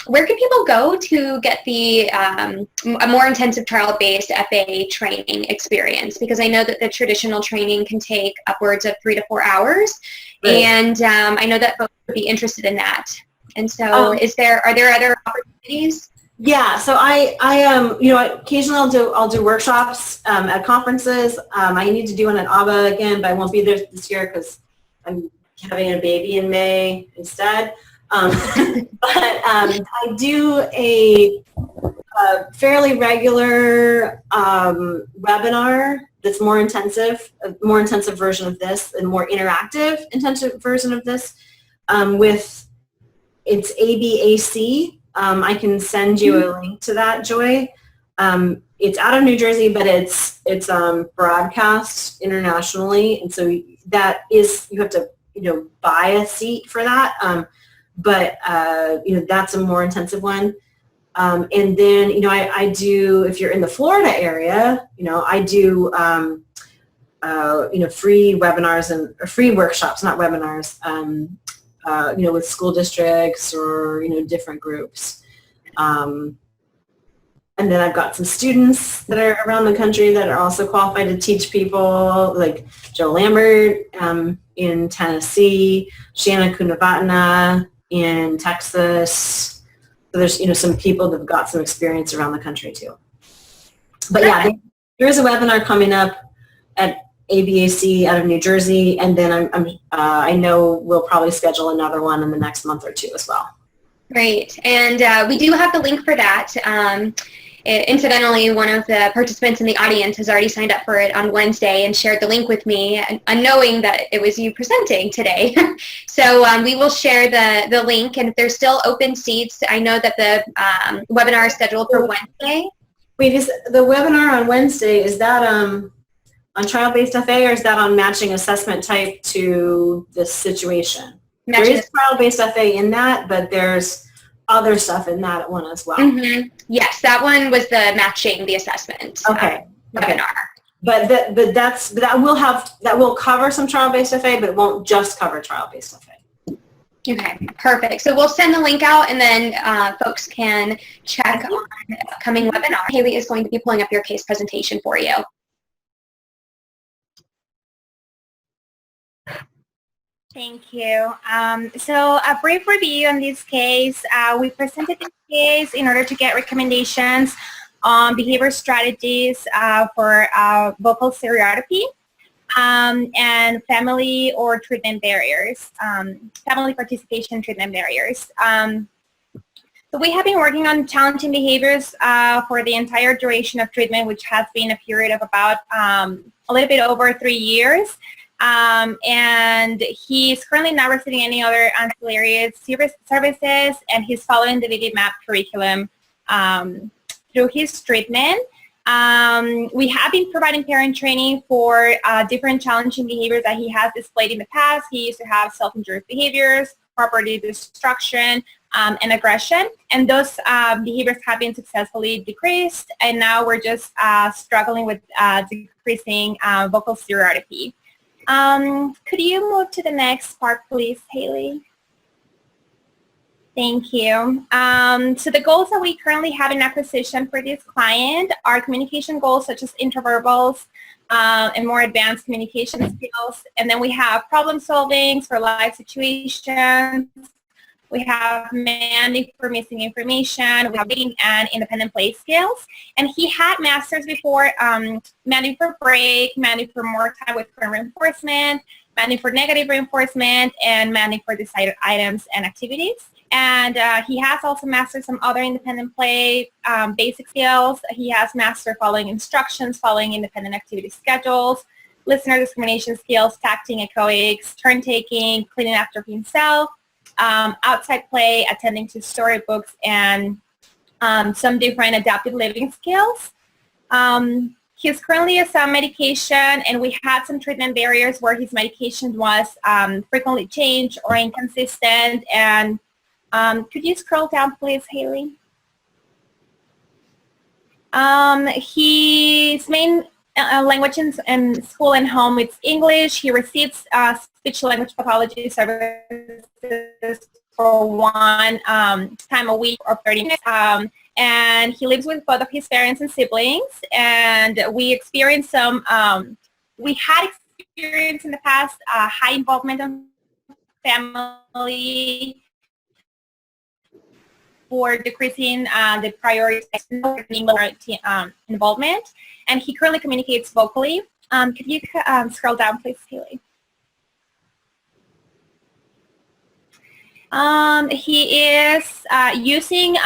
where can people go to get the a more intensive trial-based FA training experience? Because I know that the traditional training can take upwards of 3 to 4 hours, right. And I know that folks would be interested in that. And so, are there other opportunities? Yeah, so I occasionally I'll do workshops at conferences. I need to do one at ABA again, but I won't be there this year because I'm having a baby in May instead. But I do a fairly regular webinar that's more intensive, a more intensive version of this, and more interactive intensive version of this. It's ABAC. I can send you a link to that, Joy. It's out of New Jersey, but it's broadcast internationally, and so that is, you have to buy a seat for that. But that's a more intensive one. And then I do, if you're in the Florida area, I do free webinars or free workshops, not webinars. With school districts or, different groups. And then I've got some students that are around the country that are also qualified to teach people, like Joe Lambert in Tennessee, Shanna Kunavatana in Texas. So there's, some people that have got some experience around the country too. But yeah, there is a webinar coming up at ABAC out of New Jersey, and then I know we'll probably schedule another one in the next month or two as well. Great, and we do have the link for that. Incidentally, one of the participants in the audience has already signed up for it on Wednesday and shared the link with me, unknowing that it was you presenting today. So we will share the link, and if there's still open seats, I know that the webinar is scheduled for Wednesday. Wait, is the webinar on Wednesday, is that on trial-based FA, or is that on matching assessment type to this situation? There is trial-based FA in that, but there's other stuff in that one as well. Mm-hmm. Yes, that one was the matching the assessment webinar. But that will cover some trial-based FA, but it won't just cover trial-based FA. Okay, perfect. So we'll send the link out, and then folks can check on the upcoming webinar. Haley is going to be pulling up your case presentation for you. Thank you. So a brief review on this case. We presented this case in order to get recommendations on behavior strategies for vocal stereotypy and family or treatment barriers, family participation treatment barriers. So we have been working on challenging behaviors for the entire duration of treatment, which has been a period of about a little bit over 3 years. And he's currently not receiving any other ancillary services, and he's following the VB-MAP curriculum through his treatment. We have been providing parent training for different challenging behaviors that he has displayed in the past. He used to have self-injurious behaviors, property destruction, and aggression, and those behaviors have been successfully decreased, and now we're just struggling with decreasing vocal stereotypy. Could you move to the next part, please, Haley? Thank you. So the goals that we currently have in acquisition for this client are communication goals such as interverbals and more advanced communication skills. And then we have problem solving for life situations. We have managing for missing information. We have reading and independent play skills. And he had masters before, managing for break, managing for more time with current reinforcement, managing for negative reinforcement, and managing for decided items and activities. And he has also mastered some other independent play basic skills. He has mastered following instructions, following independent activity schedules, listener discrimination skills, tacting, echoics, turn taking, cleaning after himself, outside play, attending to storybooks, and some different adaptive living skills. He's currently on some medication, and we had some treatment barriers where his medication was frequently changed or inconsistent. And could you scroll down, please, Haley? His main language in school and home, it's English. He receives speech language pathology services for one time a week or 30 minutes. And he lives with both of his parents and siblings. And we experienced some, we had experienced in the past high involvement in family for decreasing the priority involvement. And he currently communicates vocally. Could you scroll down, please, Haley? He is using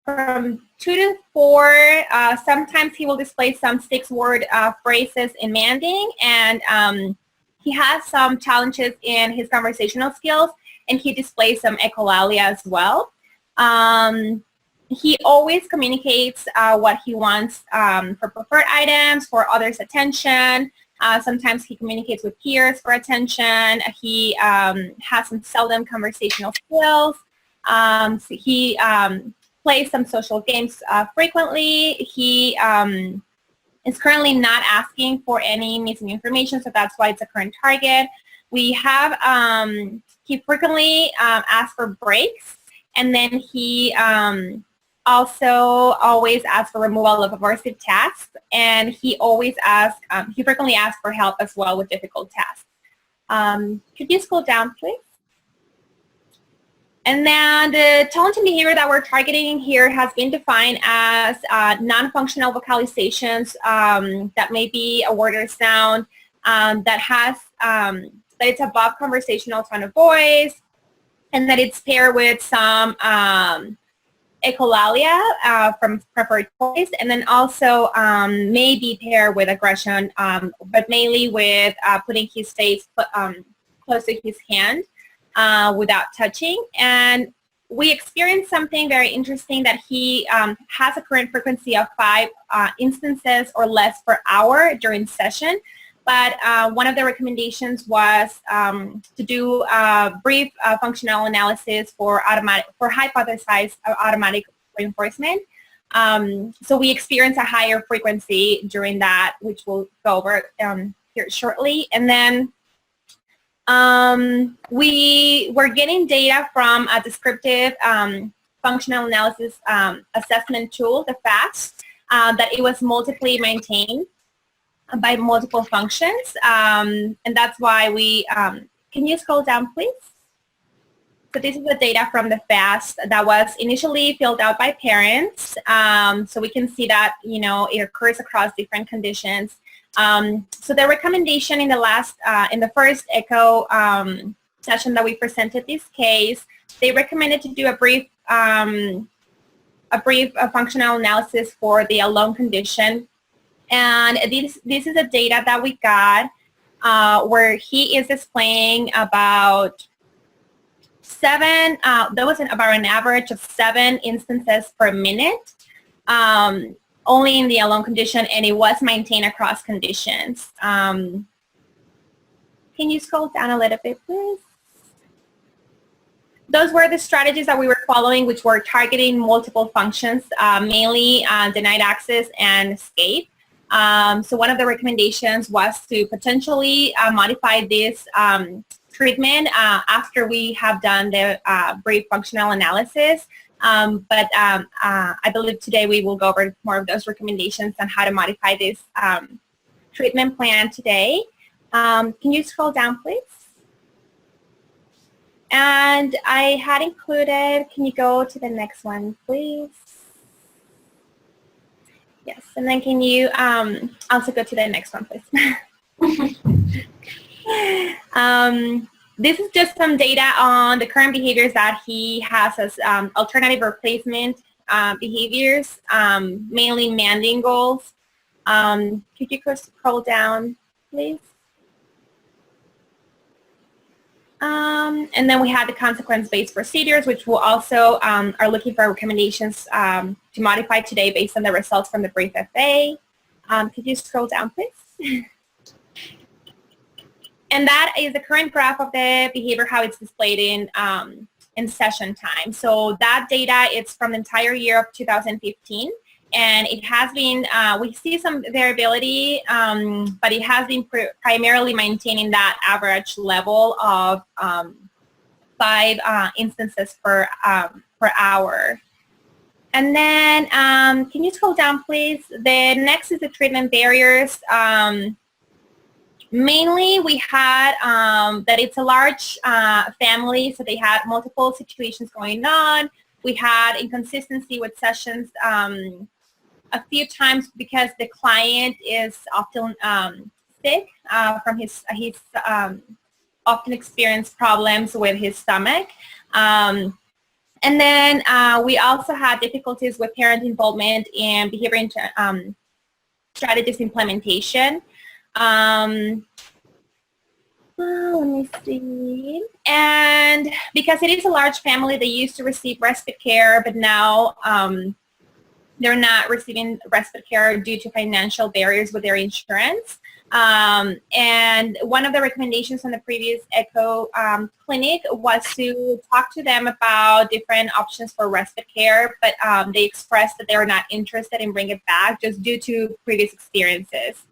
from 2 to 4. Sometimes he will display some 6-word phrases in Manding, and he has some challenges in his conversational skills, and he displays some echolalia as well. He always communicates what he wants for preferred items, for others' attention. Sometimes he communicates with peers for attention. He has some seldom conversational skills. So he plays some social games frequently. He is currently not asking for any missing information, so that's why it's a current target. We have, he frequently asks for breaks, and then he also always asks for removal of aversive tasks, and he always asks, he frequently asks for help as well with difficult tasks. Could you scroll down, please? And then the challenging behavior that we're targeting here has been defined as non-functional vocalizations that may be a word or sound that has, that it's above conversational tone of voice, and that it's paired with some echolalia from preferred choice, and then also may be paired with aggression, but mainly with putting his face close to his hand without touching. And we experienced something very interesting, that he has a current frequency of 5 instances or less per hour during session. But one of the recommendations was to do a brief functional analysis for hypothesized automatic reinforcement. So we experienced a higher frequency during that, which we'll go over here shortly. And then we were getting data from a descriptive functional analysis assessment tool, the FAST, that it was multiply maintained by multiple functions, and that's why we, can you scroll down please? So this is the data from the FAST that was initially filled out by parents, so we can see that, you know, it occurs across different conditions. So the recommendation in the first echo session that we presented this case, they recommended to do a brief functional analysis for the alone condition. And this is the data that we got, where he is displaying about 7, that was about an average of 7 instances per minute, only in the alone condition, and it was maintained across conditions. Can you scroll down a little bit, please? Those were the strategies that we were following, which were targeting multiple functions, mainly denied access and escape. So one of the recommendations was to potentially modify this treatment after we have done the brief functional analysis. But I believe today we will go over more of those recommendations on how to modify this treatment plan today. Can you scroll down, please? And I had included, can you go to the next one, please? Yes, and then can you also go to the next one, please? This is just some data on the current behaviors that he has as alternative replacement behaviors, mainly manding goals. Could you scroll down, please? And then we have the consequence-based procedures, which will also are looking for recommendations to modify today based on the results from the brief FA. Could you scroll down, please? And that is the current graph of the behavior, how it's displayed in session time. So that data is from the entire year of 2015. And it has been, we see some variability, but it has been primarily maintaining that average level of 5 instances per hour. And then, can you scroll down, please? The next is the treatment barriers. Mainly, we had that it's a large family, so they had multiple situations going on. We had inconsistency with sessions a few times because the client is often sick from his often experienced problems with his stomach. And then we also had difficulties with parent involvement in behavior strategies implementation. Let me see. And because it is a large family, they used to receive respite care, but now they're not receiving respite care due to financial barriers with their insurance. And one of the recommendations on the previous ECHO clinic was to talk to them about different options for respite care, but they expressed that they were not interested in bringing it back just due to previous experiences.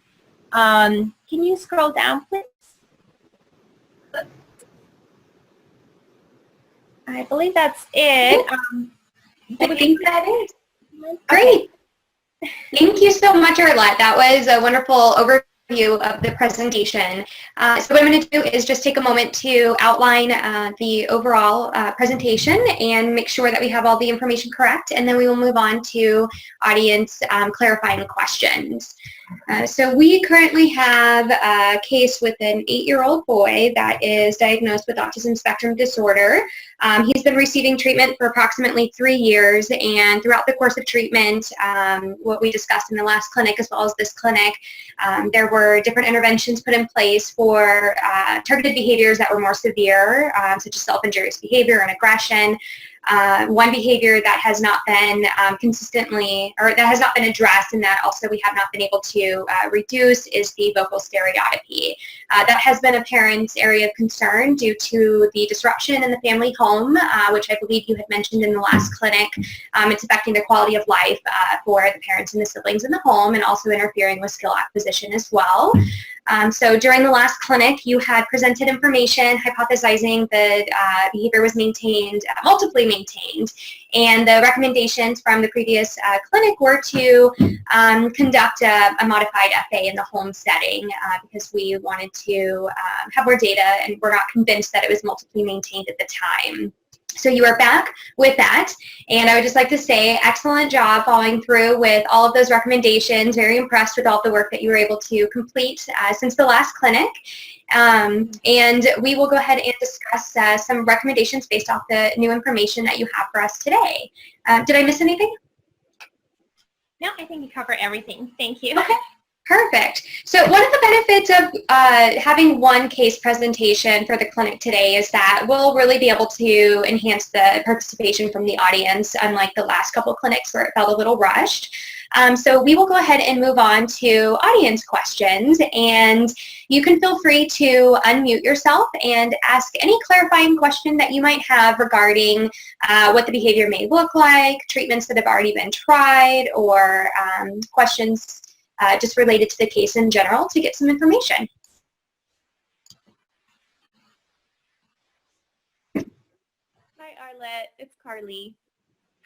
Can you scroll down, please? I believe that's it. I think that is. Great. Thank you so much, Arlette. That was a wonderful overview of the presentation. So what I'm going to do is just take a moment to outline the overall presentation and make sure that we have all the information correct, and then we will move on to audience clarifying questions. So we currently have a case with an 8-year-old boy that is diagnosed with autism spectrum disorder. He's been receiving treatment for approximately 3 years, and throughout the course of treatment, what we discussed in the last clinic as well as this clinic, there were different interventions put in place for targeted behaviors that were more severe, such as self-injurious behavior and aggression. One behavior that has not been consistently, or that has not been addressed, and that also we have not been able to reduce, is the vocal stereotypy. That has been a parent's area of concern due to the disruption in the family home, which I believe you had mentioned in the last clinic. It's affecting the quality of life for the parents and the siblings in the home, and also interfering with skill acquisition as well. So during the last clinic, you had presented information hypothesizing that behavior was maintained, multiply maintained, and the recommendations from the previous clinic were to conduct a modified FA in the home setting because we wanted to have more data and we're not convinced that it was multiply maintained at the time. So you are back with that, and I would just like to say excellent job following through with all of those recommendations. Very impressed with all the work that you were able to complete since the last clinic. And we will go ahead and discuss some recommendations based off the new information that you have for us today. Did I miss anything? No, I think you covered everything. Thank you. Okay. Perfect. So one of the benefits of having one case presentation for the clinic today is that we'll really be able to enhance the participation from the audience, unlike the last couple clinics where it felt a little rushed. So we will go ahead and move on to audience questions, and you can feel free to unmute yourself and ask any clarifying question that you might have regarding what the behavior may look like, treatments that have already been tried, or questions just related to the case in general to get some information. Hi, Arlette. It's Carly.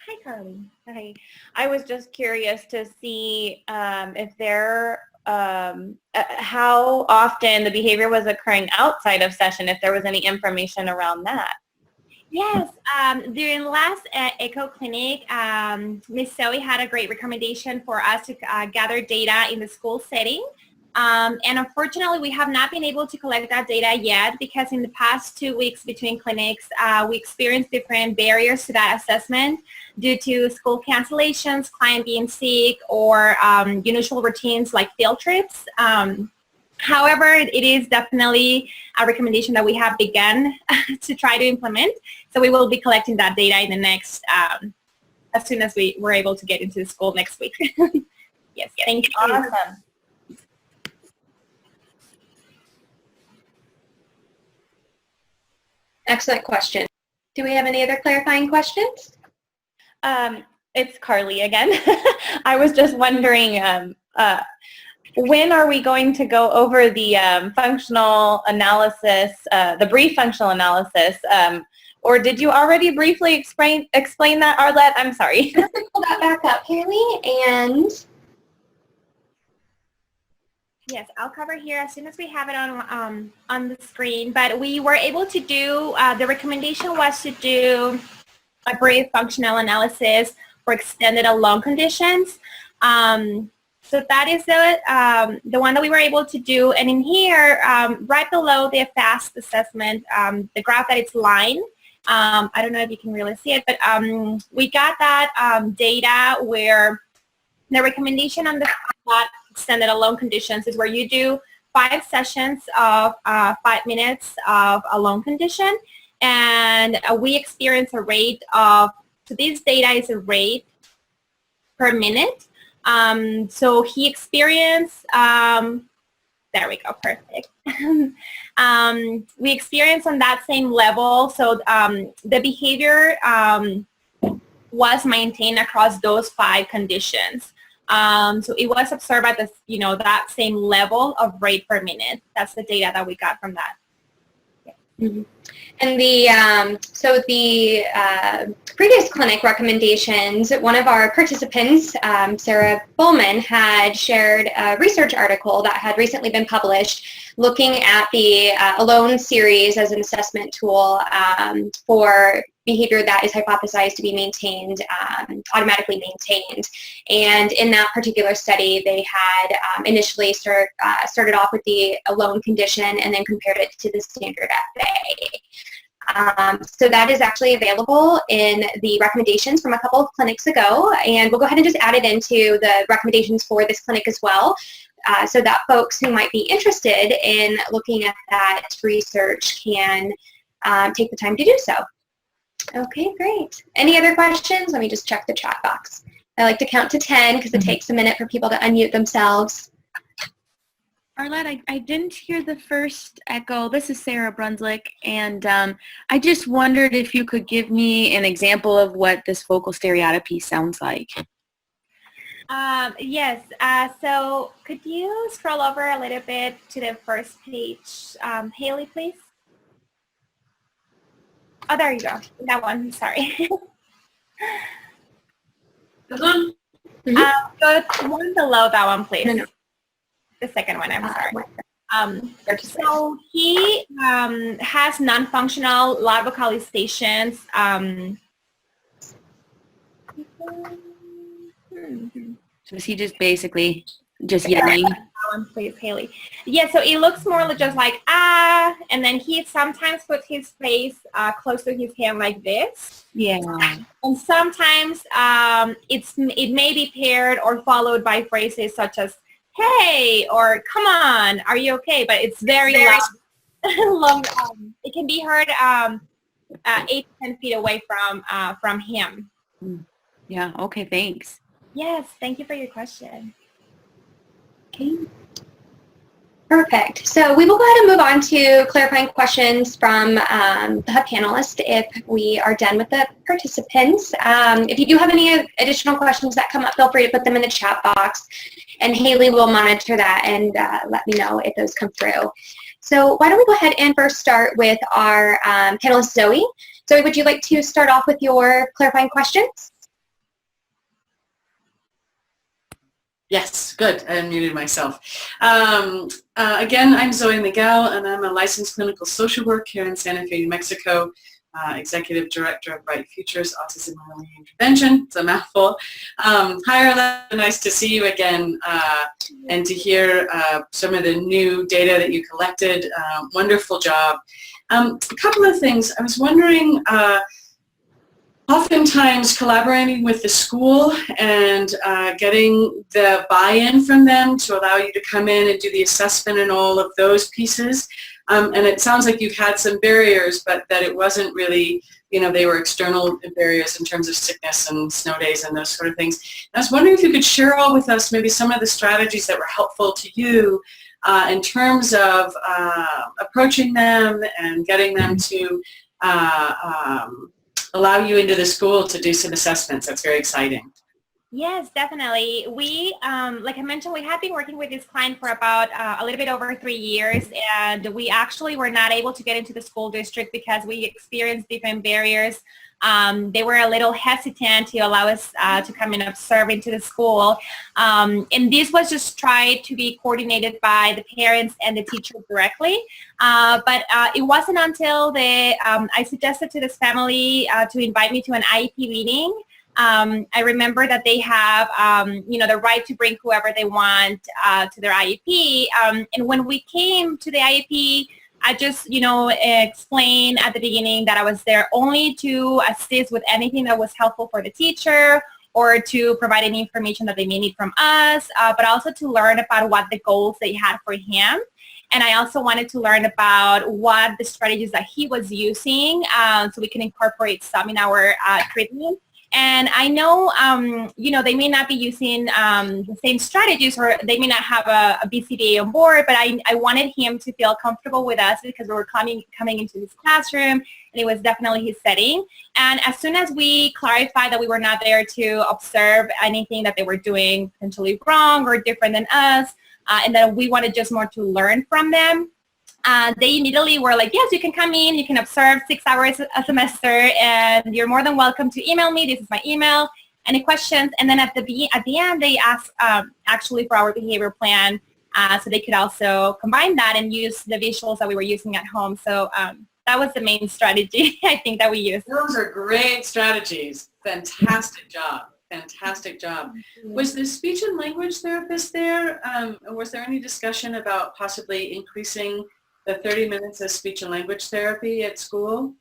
Hi, Carly. Hi. I was just curious to see if there, how often the behavior was occurring outside of session, if there was any information around that. Yes, during the last ECHO clinic, Ms. Zoe had a great recommendation for us to gather data in the school setting. And unfortunately, we have not been able to collect that data yet because in the past 2 weeks between clinics, we experienced different barriers to that assessment due to school cancellations, client being sick, or unusual routines like field trips. However, it is definitely a recommendation that we have begun to try to implement. So we will be collecting that data in the next, as soon as we're able to get into the school next week. Yes, thank you. Awesome. Excellent question. Do we have any other clarifying questions? It's Carly again. I was just wondering, when are we going to go over the functional analysis, the brief functional analysis, or did you already briefly explain that, Arlette? I'm sorry. Let's pull that back up, Haley, and Yes, I'll cover here as soon as we have it on the screen. But we were able to do, the recommendation was to do a brief functional analysis for extended alone conditions. So that is the one that we were able to do. And in here, right below the FAST assessment, the graph that it's lined, I don't know if you can really see it, but we got that data where the recommendation on the extended alone conditions is where you do 5 sessions of 5 minutes of alone condition. And we experience a rate of, so this data is a rate per minute. So he experienced, there we go, perfect. We experienced on that same level, so the behavior was maintained across those 5 conditions. So it was observed at this, that same level of rate per minute. That's the data that we got from that. Mm-hmm. And so the previous clinic recommendations, one of our participants, Sarah Bullman, had shared a research article that had recently been published looking at the ALONE series as an assessment tool for behavior that is hypothesized to be maintained, automatically maintained. And in that particular study, they had initially started off with the ALONE condition and then compared it to the standard FA. So that is actually available in the recommendations from a couple of clinics ago, and we'll go ahead and just add it into the recommendations for this clinic as well, so that folks who might be interested in looking at that research can take the time to do so. Okay, great. Any other questions? Let me just check the chat box. I like to count to 10 because it takes a minute for people to unmute themselves. Arlette, I didn't hear the first echo. This is Sarah Brunswick, and I just wondered if you could give me an example of what this focal stereotypy sounds like. Yes, so could you scroll over a little bit to the first page, Haley, please? Oh, there you go. That one, sorry. This one? The one below that one, please. No. The second one, I'm sorry. So he has non-functional loud vocalizations. So is he just basically just yelling? Please, Haley. Yeah, so it looks more just like, ah, and then he sometimes puts his face close to his hand like this. Yeah. And sometimes it may be paired or followed by phrases such as, hey, or come on, are you okay? But it's very loud. Long, it can be heard 8 to 10 feet away from him. Yeah, okay, thanks. Yes, thank you for your question. Okay. Perfect. So we will go ahead and move on to clarifying questions from the Hub panelists if we are done with the participants. If you do have any additional questions that come up, feel free to put them in the chat box, and Haley will monitor that and let me know if those come through. So why don't we go ahead and first start with our panelist, Zoe. Zoe, would you like to start off with your clarifying questions? Yes, good. I unmuted myself. Again, I'm Zoe Miguel, and I'm a licensed clinical social worker here in Santa Fe, New Mexico, Executive Director of Bright Futures Autism Early Intervention. It's a mouthful. Hi, Arlette. Nice to see you again and to hear some of the new data that you collected. Wonderful job. A couple of things. I was wondering, oftentimes collaborating with the school and getting the buy-in from them to allow you to come in and do the assessment and all of those pieces. And it sounds like you've had some barriers, but that it wasn't really, you know, they were external barriers in terms of sickness and snow days and those sort of things. I was wondering if you could share all with us maybe some of the strategies that were helpful to you in terms of approaching them and getting them to allow you into the school to do some assessments. That's very exciting. Yes, definitely. We, like I mentioned, we have been working with this client for about a little bit over 3 years, and we actually were not able to get into the school district because we experienced different barriers. They were a little hesitant to allow us to come and observe into the school. And this was just tried to be coordinated by the parents and the teacher directly. But it wasn't until I suggested to this family to invite me to an IEP meeting. I remember that they have, the right to bring whoever they want to their IEP. And when we came to the IEP, I just, explained at the beginning that I was there only to assist with anything that was helpful for the teacher or to provide any information that they may need from us, but also to learn about what the goals they had for him. And I also wanted to learn about what the strategies that he was using so we can incorporate some in our treatment. And I know, they may not be using the same strategies, or they may not have a BCBA on board, but I wanted him to feel comfortable with us because we were coming into his classroom, and it was definitely his setting. And as soon as we clarified that we were not there to observe anything that they were doing potentially wrong or different than us, and that we wanted just more to learn from them, they immediately were like, yes, you can come in, you can observe 6 hours a semester, and you're more than welcome to email me. This is my email. Any questions? And then at the end, they asked actually for our behavior plan, so they could also combine that and use the visuals that we were using at home. So that was the main strategy I think that we used. Those are great strategies. Fantastic job. Fantastic job. Was the speech and language therapist there? Was there any discussion about possibly increasing the 30 minutes of speech and language therapy at school?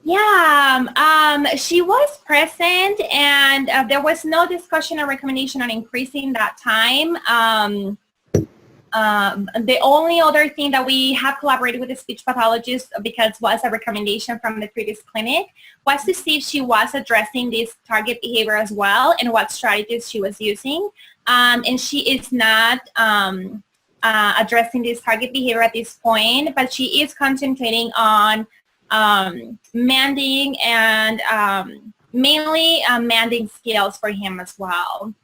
Yeah, she was present, and there was no discussion or recommendation on increasing that time. The only other thing that we have collaborated with the speech pathologist, because was a recommendation from the previous clinic, was to see if she was addressing this target behavior as well and what strategies she was using. And she is not addressing this target behavior at this point, but she is concentrating on manding and mainly manding skills for him as well.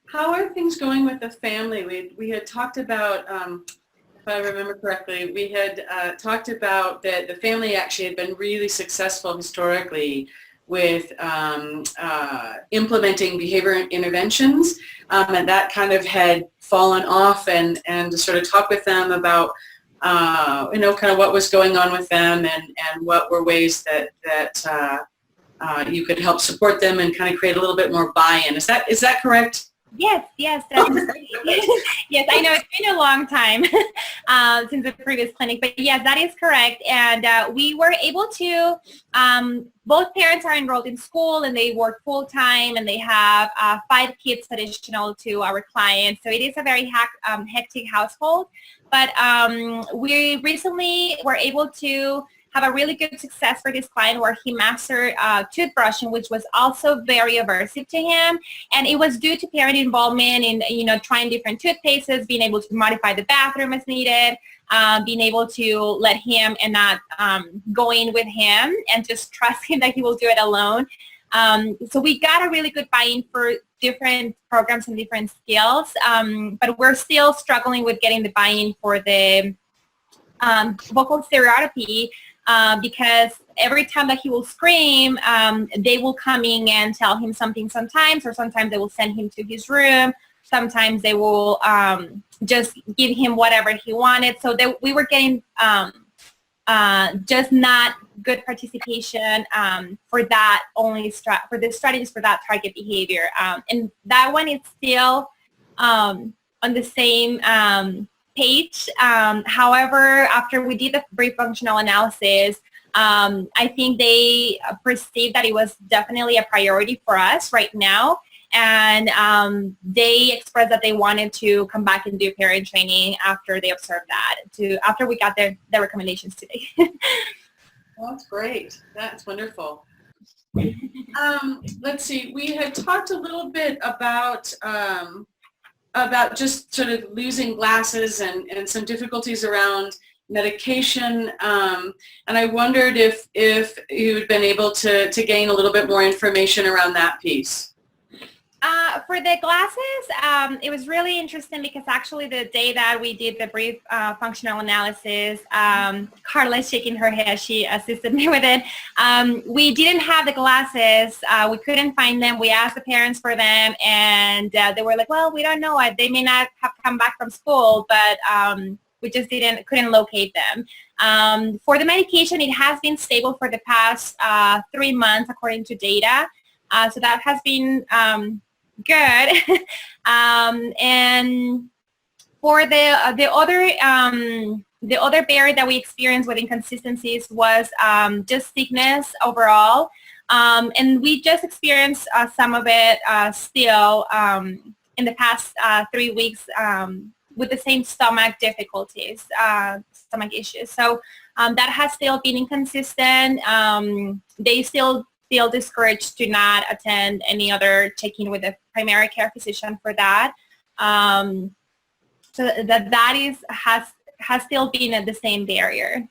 How are things going with the family? We had talked about, if I remember correctly, we had talked about that the family actually had been really successful historically with implementing behavior interventions, and that kind of had fallen off, and to sort of talk with them about kind of what was going on with them, and what were ways that you could help support them and kind of create a little bit more buy-in. Is that correct? Yes, that's yes, I know it's been a long time since the previous clinic, but yes, that is correct. And we were able to, both parents are enrolled in school and they work full-time, and they have 5 kids additional to our clients. So it is a very hectic household, but we recently were able to have a really good success for this client where he mastered toothbrushing, which was also very aversive to him. And it was due to parent involvement in, trying different toothpastes, being able to modify the bathroom as needed, being able to let him and not go in with him and just trust him that he will do it alone. So we got a really good buy-in for different programs and different skills, but we're still struggling with getting the buy-in for the vocal stereotopy. Because every time that he will scream, they will come in and tell him something sometimes, or sometimes they will send him to his room. Sometimes they will just give him whatever he wanted. So we were getting just not good participation for that for the strategies for that target behavior. And that one is still on the same page. However, after we did the brief functional analysis, I think they perceived that it was definitely a priority for us right now. And they expressed that they wanted to come back and do parent training after they observed that, after we got their recommendations today. Well, that's great. That's wonderful. Let's see. We had talked a little bit about just sort of losing glasses and some difficulties around medication, and I wondered if you'd been able to gain a little bit more information around that piece. For the glasses, it was really interesting because actually the day that we did the brief functional analysis, Carla is shaking her head. She assisted me with it. We didn't have the glasses. We couldn't find them. We asked the parents for them, and they were like, well, we don't know. They may not have come back from school, but we just couldn't locate them. For the medication, it has been stable for the past 3 months according to data. So that has been good. And for the other barrier that we experienced with inconsistencies was just sickness overall. And we just experienced some of it still in the past 3 weeks with the same stomach difficulties, stomach issues. So that has still been inconsistent. They still feel discouraged to not attend any other check-in with a primary care physician for that. So that has still been the same barrier.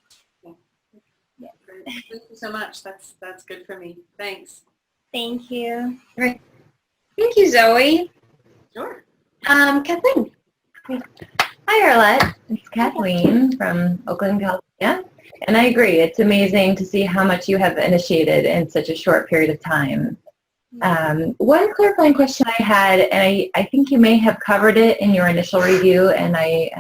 Yeah. Thank you so much. That's good for me. Thanks. Thank you. Thank you, Zoe. Sure. Kathleen. Hi, Arlette. It's Kathleen from Oakland, California. And I agree. It's amazing to see how much you have initiated in such a short period of time. One clarifying question I had, and I think you may have covered it in your initial review, and I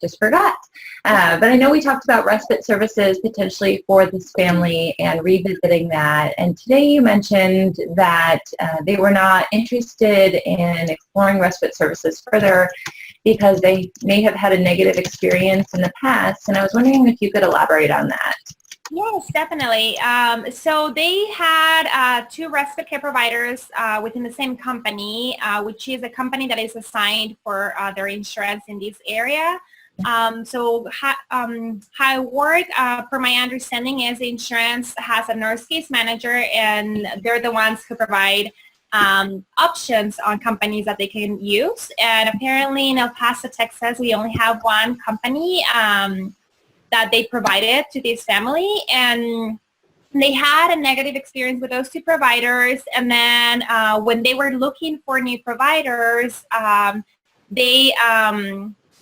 just forgot. But I know we talked about respite services potentially for this family and revisiting that. And today you mentioned that they were not interested in exploring respite services further because they may have had a negative experience in the past. And I was wondering if you could elaborate on that. Yes, definitely. So they had 2 respite care providers within the same company, which is a company that is assigned for their insurance in this area. So how I work, per my understanding, is the insurance has a nurse case manager, and they're the ones who provide options on companies that they can use. And apparently in El Paso, Texas, we only have one company that they provided to this family, and they had a negative experience with those 2 providers. And then when they were looking for new providers, they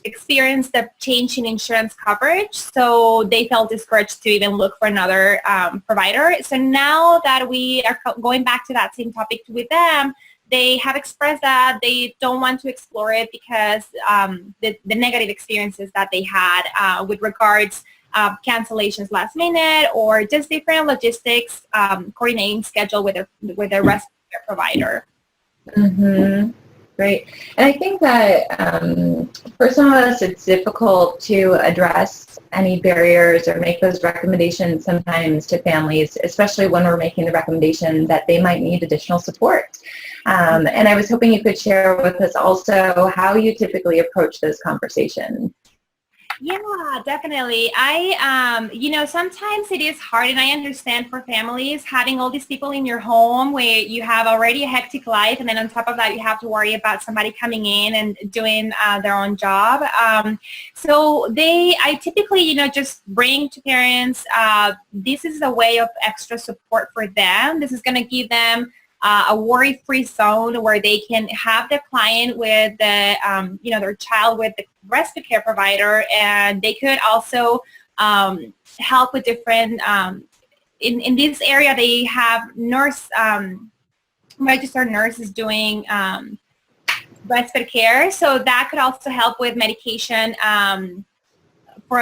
experienced a change in insurance coverage, so they felt discouraged to even look for another provider. So now that we are going back to that same topic with them, they have expressed that they don't want to explore it because the negative experiences that they had with regards cancellations last minute or just different logistics coordinating schedule with their respite care provider. Mm-hmm. Great. And I think that for some of us, it's difficult to address any barriers or make those recommendations sometimes to families, especially when we're making the recommendation that they might need additional support. And I was hoping you could share with us also how you typically approach those conversations. Yeah, definitely. Sometimes it is hard, and I understand for families having all these people in your home where you have already a hectic life, and then on top of that, you have to worry about somebody coming in and doing their own job. So I typically, just bring to parents, this is a way of extra support for them. This is going to give them a worry-free zone where they can have the client with the, their child with the respite care provider, and they could also help with different, in this area they have registered nurses doing respite care, so that could also help with medication, for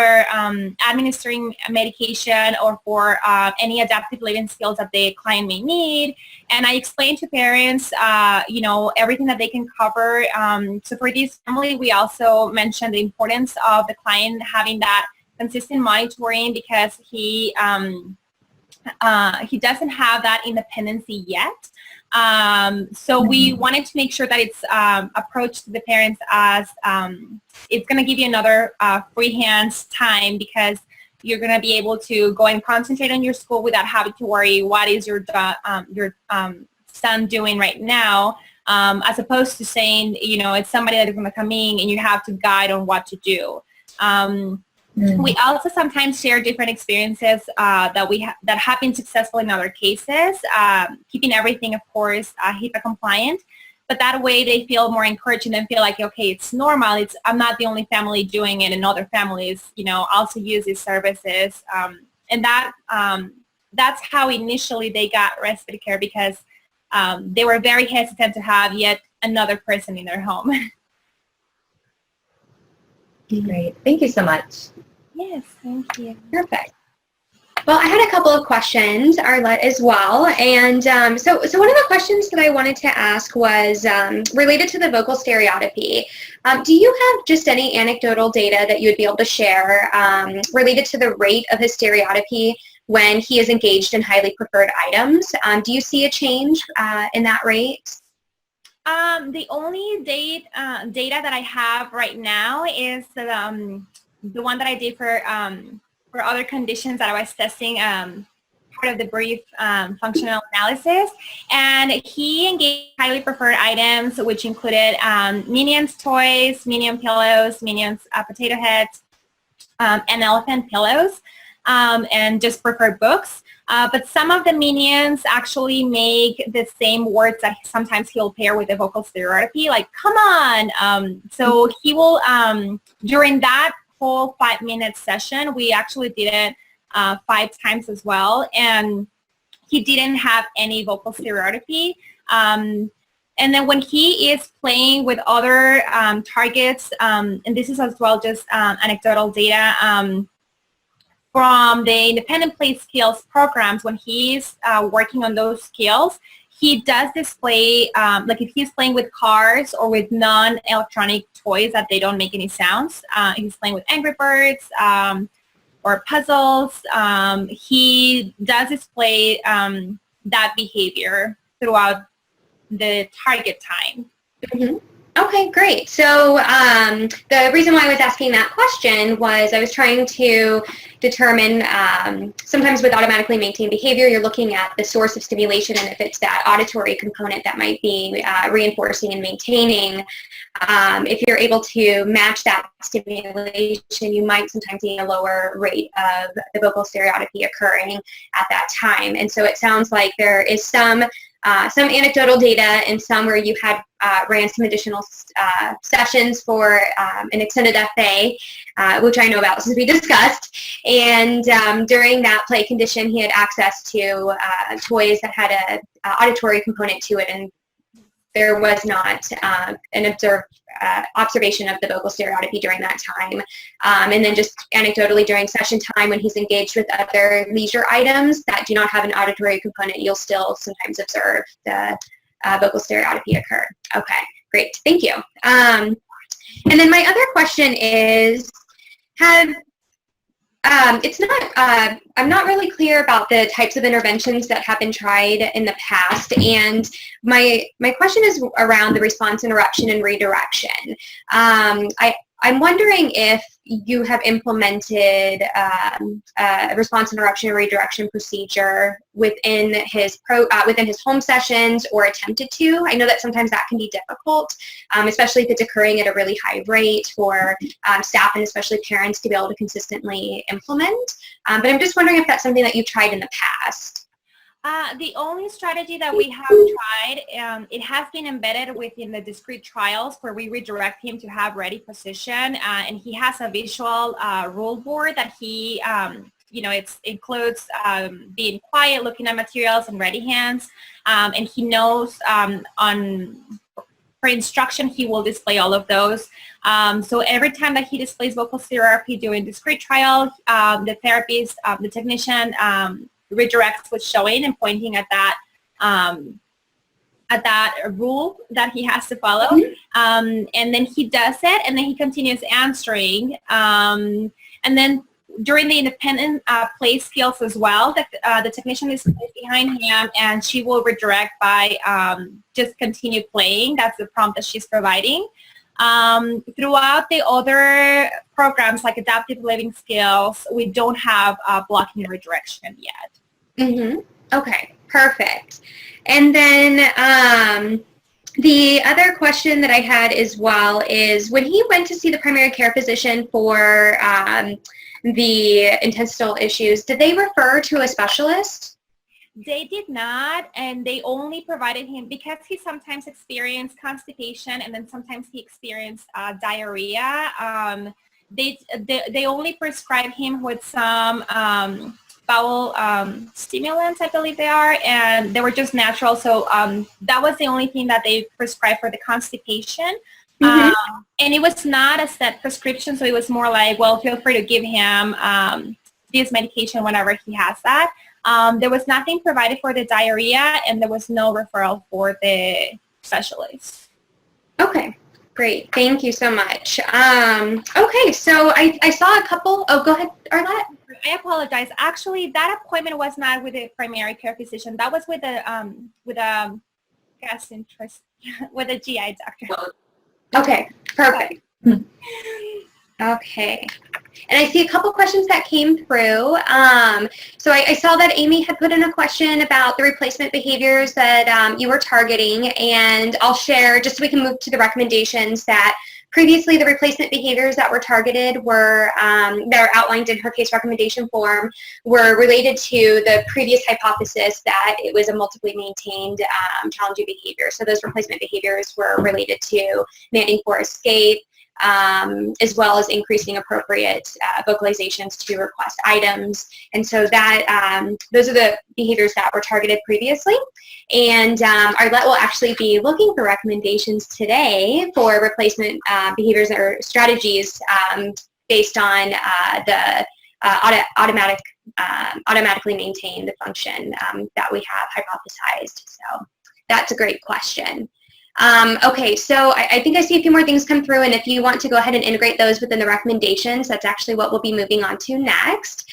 administering medication or for any adaptive living skills that the client may need. And I explain to parents, everything that they can cover. So for this family, we also mentioned the importance of the client having that consistent monitoring because he doesn't have that independency yet. So we wanted to make sure that it's approached to the parents as it's going to give you another free hands time because you're going to be able to go and concentrate on your school without having to worry what is your son doing right now, as opposed to saying, it's somebody that is going to come in and you have to guide on what to do. We also sometimes share different experiences that have been successful in other cases, keeping everything, of course, HIPAA compliant. But that way they feel more encouraged and then feel like, okay, it's normal. I'm not the only family doing it, and other families, also use these services. And that's how initially they got respite care because they were very hesitant to have yet another person in their home. Great. Thank you so much. Yes, thank you. Perfect. Well, I had a couple of questions, Arlette, as well. And so one of the questions that I wanted to ask was related to the vocal stereotypy. Do you have just any anecdotal data that you would be able to share related to the rate of his stereotypy when he is engaged in highly preferred items? Do you see a change in that rate? The only data that I have right now is the one that I did for other conditions that I was testing, part of the brief functional analysis. And he engaged highly preferred items, which included Minions toys, Minion pillows, Minions potato heads, and elephant pillows, and just preferred books. But some of the minions actually make the same words that sometimes he'll pair with the vocal stereotopy, like "come on." So he will during that whole 5-minute session, we actually did it 5 times as well, and he didn't have any vocal stereotopy. And then when he is playing with other targets, and this is as well just anecdotal data from the independent play skills programs, when he's working on those skills, he does display, like if he's playing with cars or with non-electronic toys that they don't make any sounds, he's playing with Angry Birds or puzzles, he does display that behavior throughout the target time. Mm-hmm. Okay, great. So the reason why I was asking that question was I was trying to determine, sometimes with automatically maintained behavior, you're looking at the source of stimulation, and if it's that auditory component that might be reinforcing and maintaining, if you're able to match that stimulation, you might sometimes see a lower rate of the vocal stereotopy occurring at that time. And so it sounds like there is some anecdotal data and some where you had ran some additional sessions for an extended FA, which I know about since we discussed. And during that play condition, he had access to toys that had an auditory component to it, and there was not an observation of the vocal stereotopy during that time. And then just anecdotally during session time when he's engaged with other leisure items that do not have an auditory component, you'll still sometimes observe the vocal stereotopy occur. Okay, great, thank you. And then my other question is, I'm not really clear about the types of interventions that have been tried in the past, and my question is around the response interruption and redirection. I'm wondering if you have implemented a response interruption and redirection procedure within his home sessions or attempted to. I know that sometimes that can be difficult, especially if it's occurring at a really high rate for staff and especially parents to be able to consistently implement. But I'm just wondering if that's something that you've tried in the past. The only strategy that we have tried, it has been embedded within the discrete trials where we redirect him to have ready position, and he has a visual rule board that he, it includes being quiet, looking at materials, and ready hands, and he knows for instruction he will display all of those. So every time that he displays vocal stereotopy during discrete trial, the therapist, the technician, redirects with showing and pointing at that rule that he has to follow, and then he does it, and then he continues answering, and then during the independent play skills as well, the technician is behind him, and she will redirect by just continue playing. That's the prompt that she's providing. Throughout the other programs like Adaptive Living Skills, we don't have blocking and redirection yet. Mm-hmm. Okay, perfect. And then the other question that I had as well is when he went to see the primary care physician for the intestinal issues, did they refer to a specialist? They did not, and they only provided him, because he sometimes experienced constipation and then sometimes he experienced diarrhea. They only prescribed him with some bowel stimulants, I believe they are, and they were just natural. So that was the only thing that they prescribed for the constipation. And it was not a set prescription, so it was more like, well, feel free to give him this medication whenever he has that. There was nothing provided for the diarrhea, and there was no referral for the specialist. Okay, great. Thank you so much. Okay, so I saw a couple. Oh, go ahead, Arlette. I apologize. Actually, that appointment was not with a primary care physician. That was with a with a GI doctor. Okay, perfect. Okay. And I see a couple questions that came through. So I saw that Amy had put in a question about the replacement behaviors that you were targeting, and I'll share, just so we can move to the recommendations, that Previously, the replacement behaviors that were targeted were, that are outlined in her case recommendation form, were related to the previous hypothesis that it was a multiply maintained challenging behavior. So those replacement behaviors were related to demanding for escape, as well as increasing appropriate vocalizations to request items. And so that those are the behaviors that were targeted previously. And Arlette will actually be looking for recommendations today for replacement behaviors or strategies based on the automatically maintained function that we have hypothesized. So that's a great question. Okay, so I think I see a few more things come through, and if you want to go ahead and integrate those within the recommendations, that's actually what we'll be moving on to next.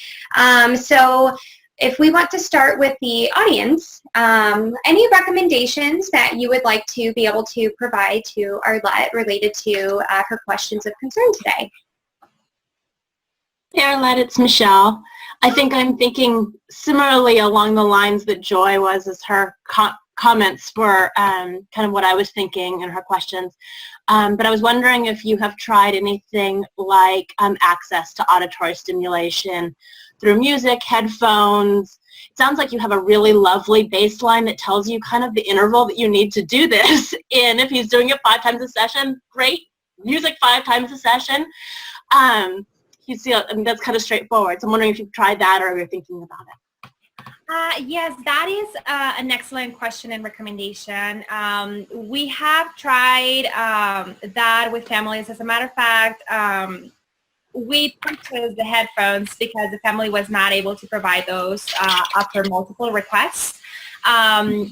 So if we want to start with the audience, any recommendations that you would like to be able to provide to Arlette related to her questions of concern today? Hey Arlette, it's Michelle. I think I'm thinking similarly along the lines that Joy was as her comments were kind of what I was thinking in her questions. But I was wondering if you have tried anything like access to auditory stimulation through music, headphones. It sounds like you have a really lovely baseline that tells you kind of the interval that you need to do this in. If he's doing it 5 times a session, great. Music 5 times a session. You see, I mean, that's kind of straightforward. So I'm wondering if you've tried that or you're thinking about it. Yes, that is an excellent question and recommendation. We have tried that with families. As a matter of fact, we purchased the headphones because the family was not able to provide those after multiple requests. They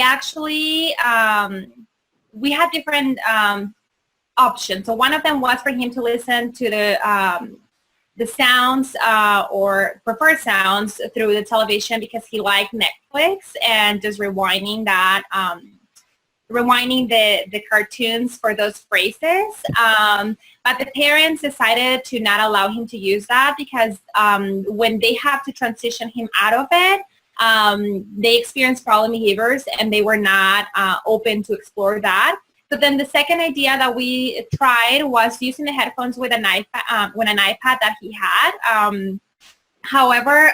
actually, we had different options. So one of them was for him to listen to the sounds or preferred sounds through the television because he liked Netflix and just rewinding that, rewinding the cartoons for those phrases. But the parents decided to not allow him to use that because when they have to transition him out of it, they experienced problem behaviors and they were not open to explore that. So then the second idea that we tried was using the headphones with an iPad, that he had. However,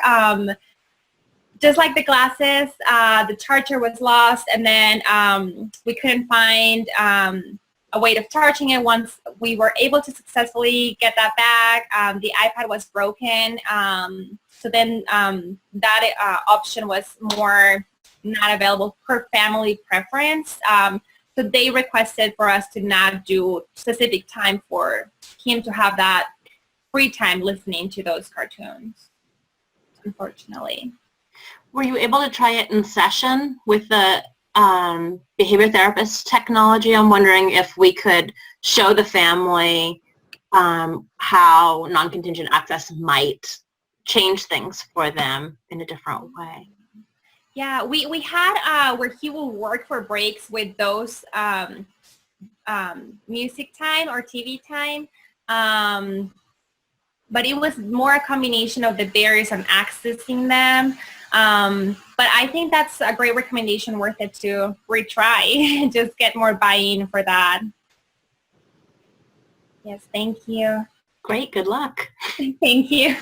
just like the glasses, the charger was lost, and then we couldn't find a way of charging it. Once we were able to successfully get that back, the iPad was broken. So then that option was more not available per family preference. So they requested for us to not do specific time for him to have that free time listening to those cartoons, unfortunately. Were you able to try it in session with the behavior therapist technology? I'm wondering if we could show the family how non-contingent access might change things for them in a different way. Yeah, we had where he will work for breaks with those music time or TV time, but it was more a combination of the barriers on accessing them. But I think that's a great recommendation, worth it to retry, just get more buy-in for that. Yes, thank you. Great, good luck. Thank you.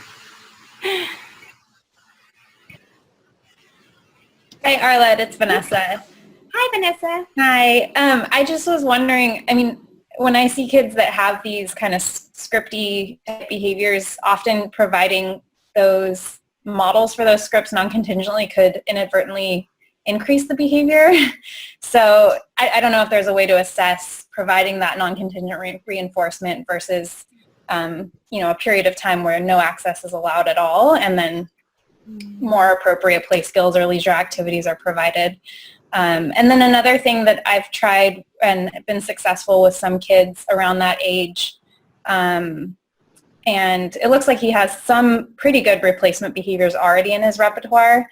Hi, Arlette, it's Vanessa. Hi, Vanessa. Hi. I just was wondering, I mean, when I see kids that have these kind of scripty behaviors, often providing those models for those scripts non-contingently could inadvertently increase the behavior. So I don't know if there's a way to assess providing that non-contingent reinforcement versus, a period of time where no access is allowed at all, and then more appropriate play skills or leisure activities are provided. And then another thing that I've tried and been successful with some kids around that age, and it looks like he has some pretty good replacement behaviors already in his repertoire.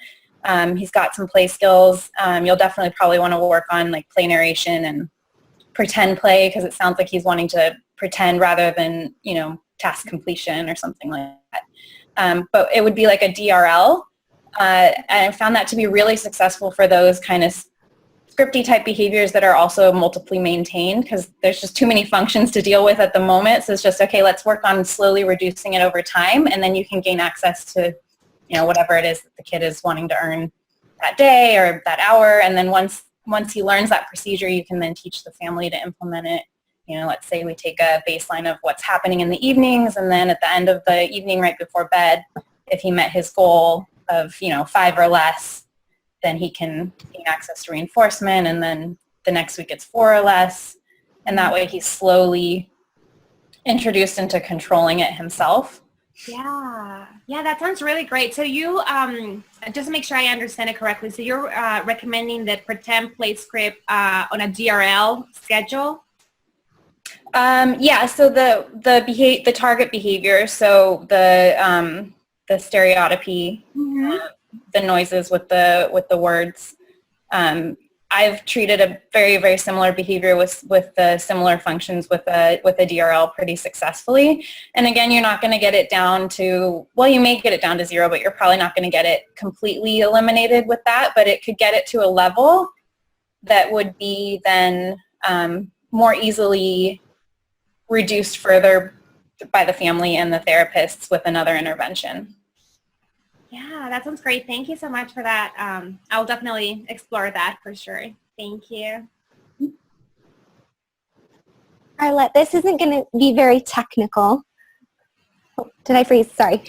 He's got some play skills. You'll definitely probably want to work on like play narration and pretend play, because it sounds like he's wanting to pretend rather than, task completion or something like that. But it would be like a DRL. And I found that to be really successful for those kind of scripty type behaviors that are also multiply maintained, because there's just too many functions to deal with at the moment. So it's just, okay, let's work on slowly reducing it over time, and then you can gain access to, whatever it is that the kid is wanting to earn that day or that hour. And then once he learns that procedure, you can then teach the family to implement it. Let's say we take a baseline of what's happening in the evenings, and then at the end of the evening right before bed, if he met his goal of, 5 or less, then he can gain access to reinforcement, and then the next week it's 4 or less. And that way he's slowly introduced into controlling it himself. Yeah, that sounds really great. So you, just to make sure I understand it correctly, so you're recommending that pretend play script on a DRL schedule? So the target behavior, so the stereotypy, the noises with the words. I've treated a very, very similar behavior with the similar functions with a DRL pretty successfully. And again, you're not going to get it down to, well, you may get it down to 0, but you're probably not going to get it completely eliminated with that. But it could get it to a level that would be then more easily reduced further by the family and the therapists with another intervention. Yeah, that sounds great. Thank you so much for that. I'll definitely explore that for sure. Thank you. Arlette, this isn't going to be very technical. Oh, did I freeze? Sorry.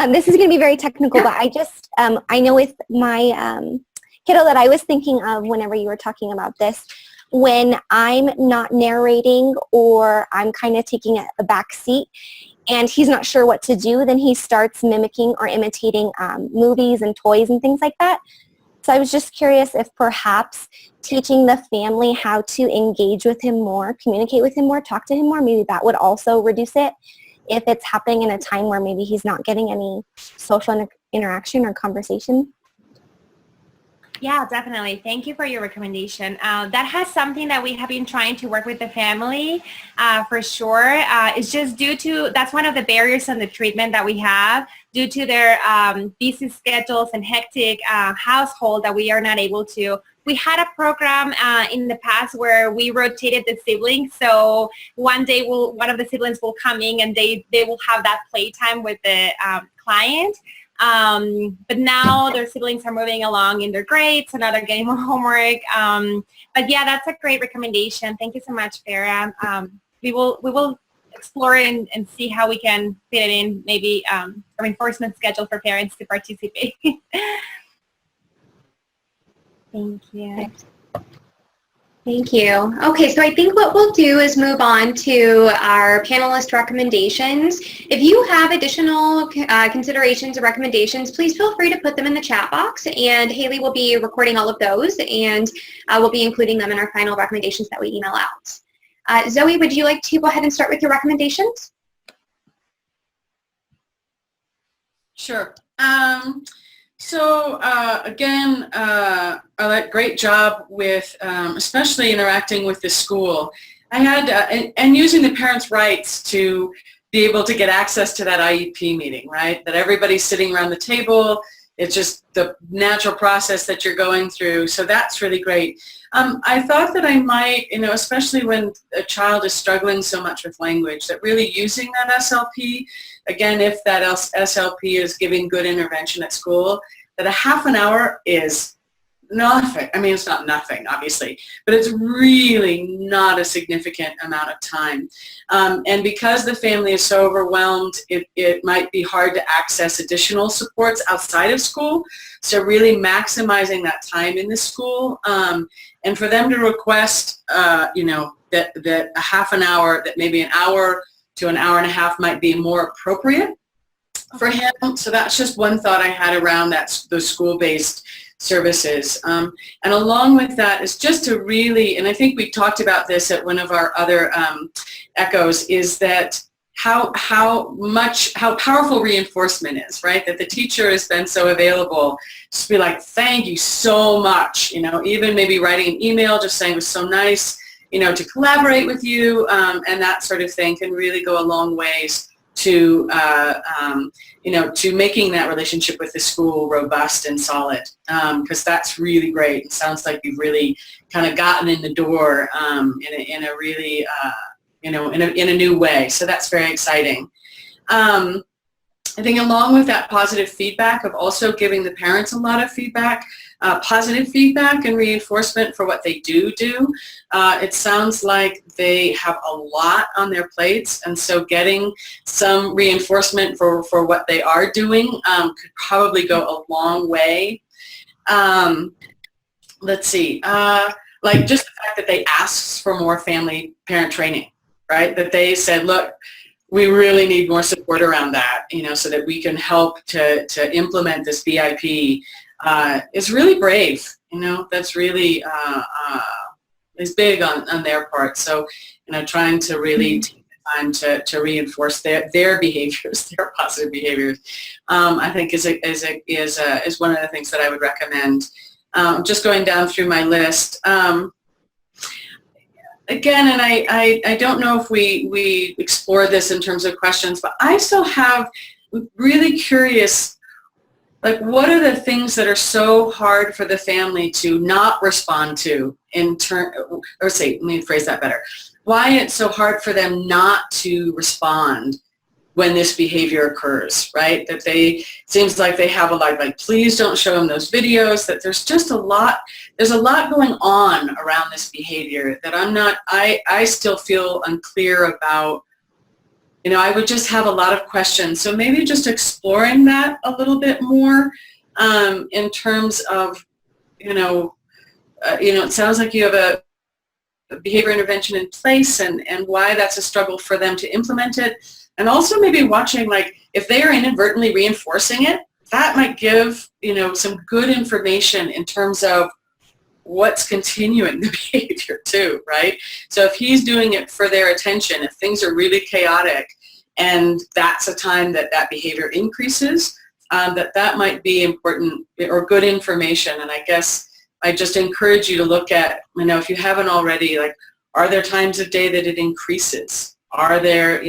This is going to be very technical, but I just, I know with my kiddo that I was thinking of whenever you were talking about this, when I'm not narrating or I'm kind of taking a back seat and he's not sure what to do, then he starts mimicking or imitating movies and toys and things like that. So I was just curious if perhaps teaching the family how to engage with him more, communicate with him more, talk to him more, maybe that would also reduce it if it's happening in a time where maybe he's not getting any social interaction or conversation. Yeah, definitely. Thank you for your recommendation. That has something that we have been trying to work with the family for sure. It's just due to, that's one of the barriers on the treatment that we have, due to their busy schedules and hectic household, that we are not able to. We had a program in the past where we rotated the siblings. So one day one of the siblings will come in and they will have that playtime with the client. But now their siblings are moving along in their grades, and now they're getting more homework. But yeah, that's a great recommendation. Thank you so much, Farah. We will explore it and see how we can fit it in, maybe a reinforcement schedule for parents to participate. Thank you. Thank you. Okay, so I think what we'll do is move on to our panelist recommendations. If you have additional considerations or recommendations, please feel free to put them in the chat box, and Haley will be recording all of those, and we'll be including them in our final recommendations that we email out. Zoe, would you like to go ahead and start with your recommendations? Sure. Again, Arlette, great job with especially interacting with the school. I had, and using the parents' rights to be able to get access to that IEP meeting, right? That everybody's sitting around the table. It's just the natural process that you're going through. So that's really great. I thought that I might, especially when a child is struggling so much with language, that really using that SLP, again, if that SLP is giving good intervention at school, that a half an hour is nothing. I mean, it's not nothing, obviously, but it's really not a significant amount of time. And because the family is so overwhelmed, it might be hard to access additional supports outside of school. So really maximizing that time in the school, and for them to request, that a half an hour, that maybe an hour to an hour and a half might be more appropriate for him. So that's just one thought I had around those school-based services. And along with that is just to really, and I think we talked about this at one of our other echoes, is that how powerful reinforcement is, right? That the teacher has been so available, just be like, thank you so much, even maybe writing an email, just saying it was so nice, to collaborate with you, and that sort of thing can really go a long ways to to making that relationship with the school robust and solid, because that's really great. It sounds like you've really kind of gotten in the door in a really in a new way. So that's very exciting. I think along with that positive feedback of also giving the parents a lot of feedback, positive feedback and reinforcement for what they do. It sounds like they have a lot on their plates, and so getting some reinforcement for what they are doing could probably go a long way. Let's see, like just the fact that they asked for more family parent training, right? That they said, look, we really need more support around that, so that we can help to implement this BIP. Is really brave, that's really is big on their part. So, trying to really take the time to reinforce their behaviors, their positive behaviors, I think is one of the things that I would recommend. Just going down through my list. Again, and I don't know if we explore this in terms of questions, but I still have really curious, like, what are the things that are so hard for the family to not respond to let me phrase that better. Why it's so hard for them not to respond when this behavior occurs, right? That seems like they have a lot, like, please don't show them those videos, that there's just there's a lot going on around this behavior that I still feel unclear about. I would just have a lot of questions. So maybe just exploring that a little bit more in terms of, it sounds like you have a behavior intervention in place and why that's a struggle for them to implement it. And also maybe watching, like, if they are inadvertently reinforcing it, that might give, some good information in terms of what's continuing the behavior too, right? So if he's doing it for their attention, if things are really chaotic, and that's a time that behavior increases, that might be important or good information. And I guess I just encourage you to look at, if you haven't already, like, are there times of day that it increases? Are there,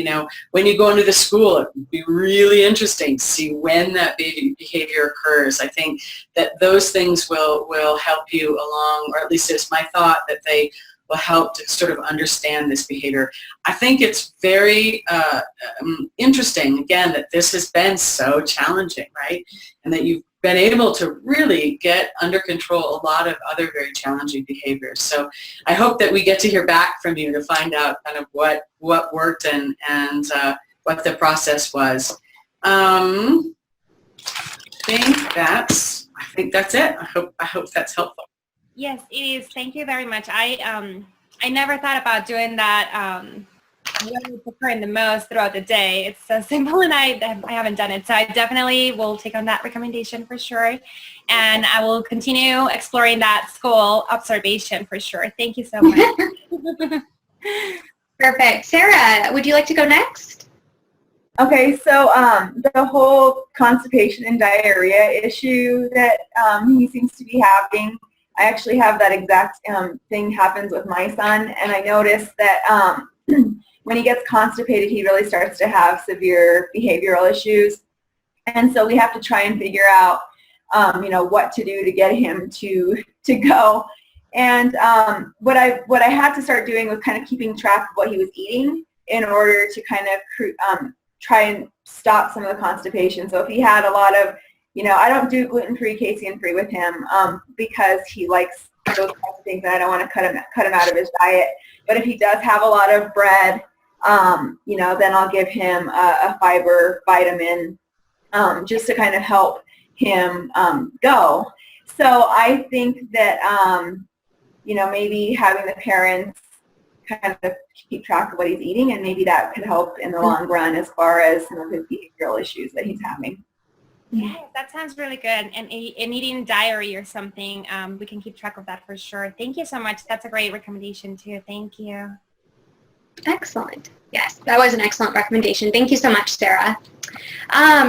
when you go into the school, it would be really interesting to see when that behavior occurs. I think that those things will help you along, or at least it's my thought that they will help to sort of understand this behavior. I think it's very interesting, again, that this has been so challenging, right? And that you've been able to really get under control a lot of other very challenging behaviors. So I hope that we get to hear back from you to find out kind of what worked and what the process was. I think that's it. I hope that's helpful. Yes, it is. Thank you very much. I never thought about doing that when it's occurring the most throughout the day. It's so simple, and I haven't done it. So I definitely will take on that recommendation for sure. And I will continue exploring that school observation for sure. Thank you so much. Perfect. Sarah, would you like to go next? Okay, so the whole constipation and diarrhea issue that he seems to be having, I actually have that exact thing happens with my son, and I noticed that when he gets constipated, he really starts to have severe behavioral issues, and so we have to try and figure out, what to do to get him to go. And what I had to start doing was kind of keeping track of what he was eating in order to kind of try and stop some of the constipation. So if he had a lot of, I don't do gluten-free, casein-free with him because he likes those kinds of things, and I don't want to cut him out of his diet. But if he does have a lot of bread, then I'll give him a fiber vitamin just to kind of help him go. So I think that, maybe having the parents kind of keep track of what he's eating, and maybe that could help in the long run as far as some of his behavioral issues that he's having. Yeah, that sounds really good. And eating diary or something, we can keep track of that for sure. Thank you so much. That's a great recommendation too. Thank you. Excellent. Yes, that was an excellent recommendation. Thank you so much, Sarah.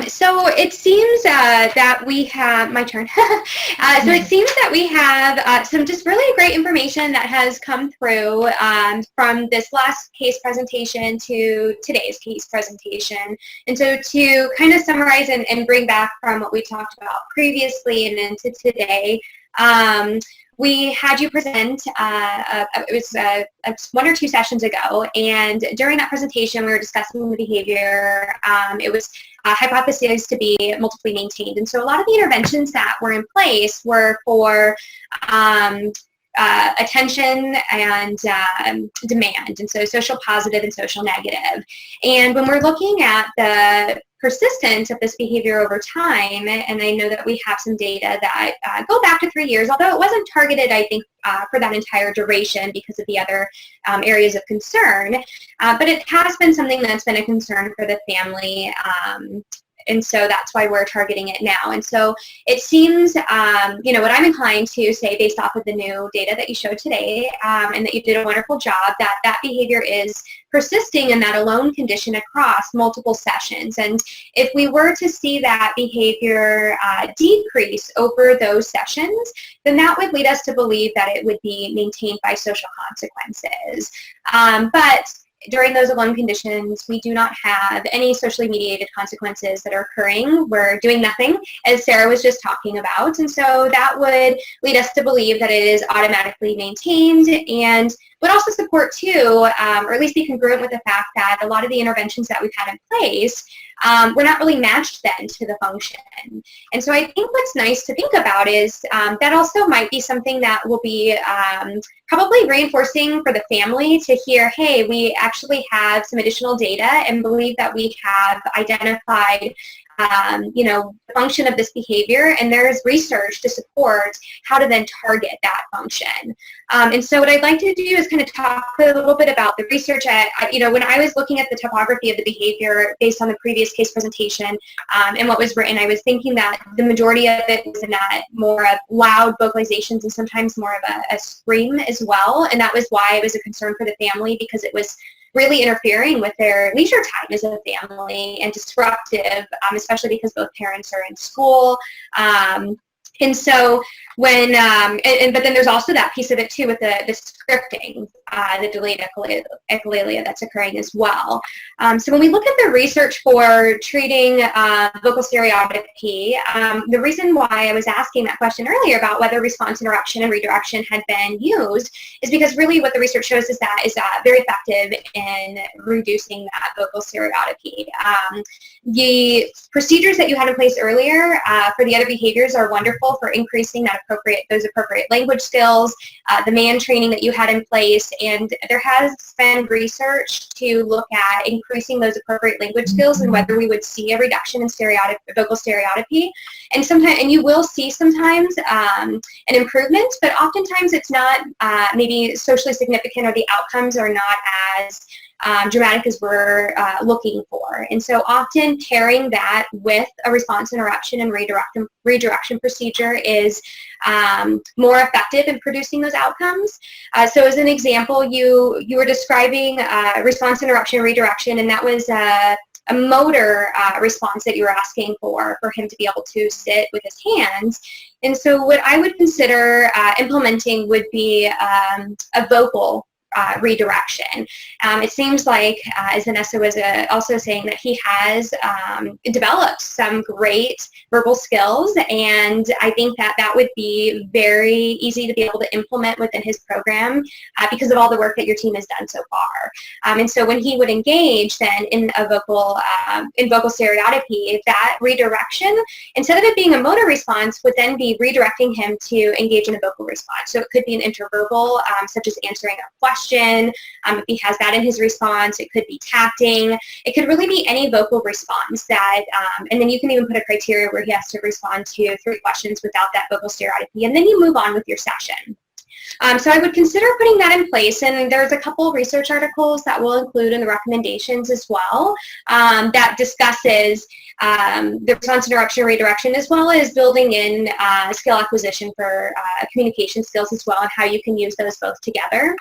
So it seems that we have, my turn. So it seems that we have some just really great information that has come through from this last case presentation to today's case presentation. And so to kind of summarize and bring back from what we talked about previously and into today, we had you present, it was 1 or 2 sessions ago, and during that presentation we were discussing the behavior. It was hypothesized to be multiply maintained, and so a lot of the interventions that were in place were for attention and demand, and so social positive and social negative. And when we're looking at the persistence of this behavior over time, and I know that we have some data that go back to 3 years, although it wasn't targeted, I think, for that entire duration because of the other areas of concern, but it has been something that's been a concern for the family, and so that's why we're targeting it now. And so it seems, what I'm inclined to say based off of the new data that you showed today, and that you did a wonderful job, that behavior is persisting in that alone condition across multiple sessions. And if we were to see that behavior decrease over those sessions, then that would lead us to believe that it would be maintained by social consequences. But during those alone conditions, we do not have any socially mediated consequences that are occurring. We're doing nothing, as Sarah was just talking about. And so that would lead us to believe that it is automatically maintained, and would also support too, or at least be congruent with the fact that a lot of the interventions that we've had in place were not really matched then to the function. And so I think what's nice to think about is that also might be something that will be probably reinforcing for the family to hear, hey, we actually have some additional data and believe that we have identified the function of this behavior, and there's research to support how to then target that function. And so what I'd like to do is kind of talk a little bit about the research. When I was looking at the topography of the behavior based on the previous case presentation and what was written, I was thinking that the majority of it was in that more of loud vocalizations and sometimes more of a scream as well. And that was why it was a concern for the family, because it was really interfering with their leisure time as a family and disruptive, especially because both parents are in school. And so when, but then there's also that piece of it too with the scripting, the delayed echolalia that's occurring as well. So when we look at the research for treating vocal stereotypy, the reason why I was asking that question earlier about whether response interruption and redirection had been used is because really what the research shows is that is very effective in reducing that vocal stereotypy. The procedures that you had in place earlier for the other behaviors are wonderful for increasing those appropriate language skills, the MAN training that you had in place, and there has been research to look at increasing those appropriate language skills and whether we would see a reduction in vocal stereotypy. And you will see sometimes an improvement, but oftentimes it's not maybe socially significant, or the outcomes are not as dramatic as we're looking for. And so often pairing that with a response interruption and redirection procedure is more effective in producing those outcomes. So as an example, you were describing response interruption and redirection, and that was a motor response that you were asking for him to be able to sit with his hands. And so what I would consider implementing would be a vocal redirection. It seems like, as Vanessa was also saying, that he has developed some great verbal skills, and I think that would be very easy to be able to implement within his program because of all the work that your team has done so far. And so when he would engage then in a vocal stereotypy, that redirection, instead of it being a motor response, would then be redirecting him to engage in a vocal response. So it could be an interverbal, such as answering a question. If he has that in his response, it could be tacting. It could really be any vocal response that, and then you can even put a criteria where he has to respond to 3 questions without that vocal stereotypy, and then you move on with your session. So I would consider putting that in place, and there's a couple research articles that we'll include in the recommendations as well that discusses the response interruption redirection, as well as building in skill acquisition for communication skills as well, and how you can use those both together.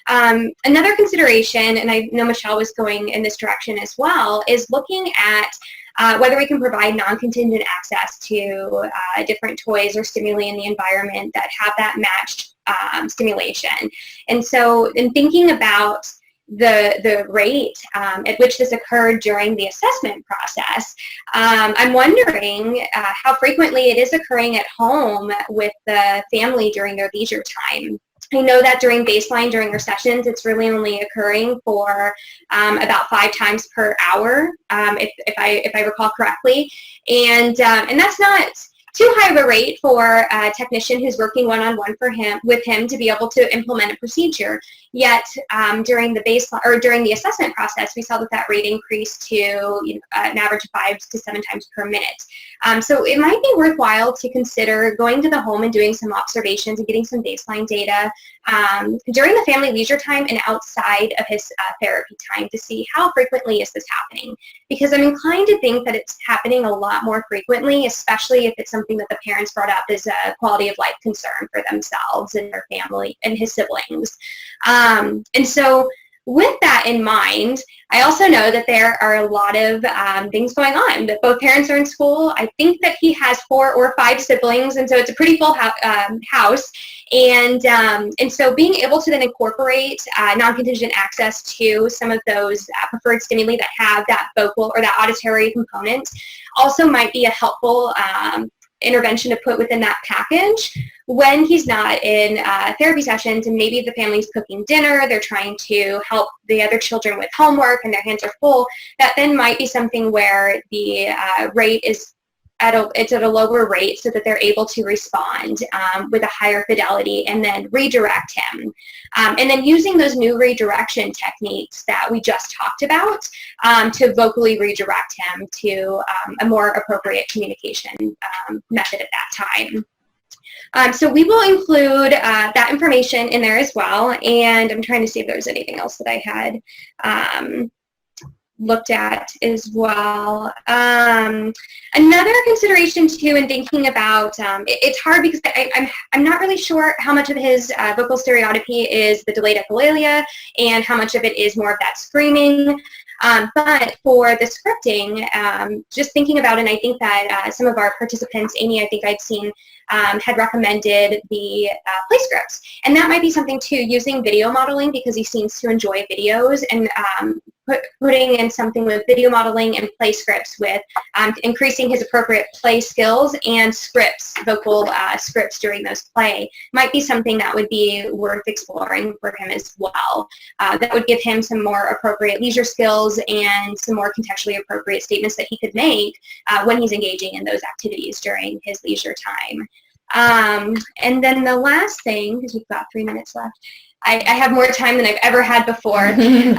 Another consideration, and I know Michelle was going in this direction as well, is looking at whether we can provide non-contingent access to different toys or stimuli in the environment that have that matched stimulation. And so in thinking about the rate at which this occurred during the assessment process, I'm wondering how frequently it is occurring at home with the family during their leisure time. I know that during baseline, during our sessions, it's really only occurring for about 5 times per hour, if I recall correctly, and that's not too high of a rate for a technician who's working one-on-one with him to be able to implement a procedure. Yet during the baseline or during the assessment process, we saw that rate increased to an average of 5 to 7 times per minute. So it might be worthwhile to consider going to the home and doing some observations and getting some baseline data during the family leisure time and outside of his therapy time to see how frequently is this happening. Because I'm inclined to think that it's happening a lot more frequently, especially if it's something that the parents brought up as a quality of life concern for themselves and their family and his siblings. And so with that in mind, I also know that there are a lot of things going on, that both parents are in school. I think that he has 4 or 5 siblings, and so it's a pretty full house. And so being able to then incorporate non-contingent access to some of those preferred stimuli that have that vocal or that auditory component also might be a helpful intervention to put within that package when he's not in therapy sessions and maybe the family's cooking dinner, they're trying to help the other children with homework and their hands are full. That then might be something where the rate is at a lower rate so that they're able to respond with a higher fidelity and then redirect him. And then using those new redirection techniques that we just talked about to vocally redirect him to a more appropriate communication method at that time. So we will include that information in there as well, and I'm trying to see if there's anything else that I had looked at as well. Another consideration too in thinking about, it's hard because I'm not really sure how much of his vocal stereotypy is the delayed echolalia and how much of it is more of that screaming. But for the scripting, just thinking about it, and I think that some of our participants, Amy, I think I'd seen, had recommended the play scripts. And that might be something too, using video modeling because he seems to enjoy videos, and putting in something with video modeling and play scripts with increasing his appropriate play skills and scripts, vocal scripts during those play might be something that would be worth exploring for him as well. That would give him some more appropriate leisure skills and some more contextually appropriate statements that he could make when he's engaging in those activities during his leisure time. And then the last thing, because we've got 3 minutes left, I have more time than I've ever had before. And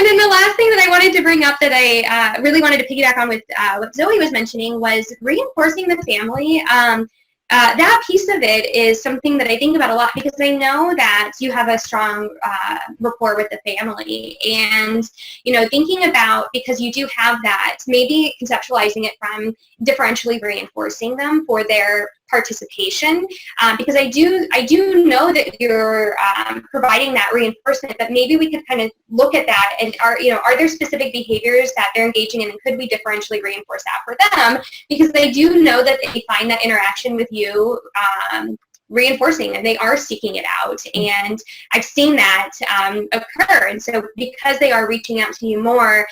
then the last thing that I wanted to bring up that I really wanted to piggyback on with what Zoe was mentioning was reinforcing the family. That piece of it is something that I think about a lot because I know that you have a strong rapport with the family, and thinking about, because you do have that, maybe conceptualizing it from differentially reinforcing them for their participation, because I do know that you're providing that reinforcement, but maybe we could kind of look at that and are there specific behaviors that they're engaging in, and could we differentially reinforce that for them, because they do know that they find that interaction with you reinforcing, and they are seeking it out, and I've seen that occur. And so because they are reaching out to you more,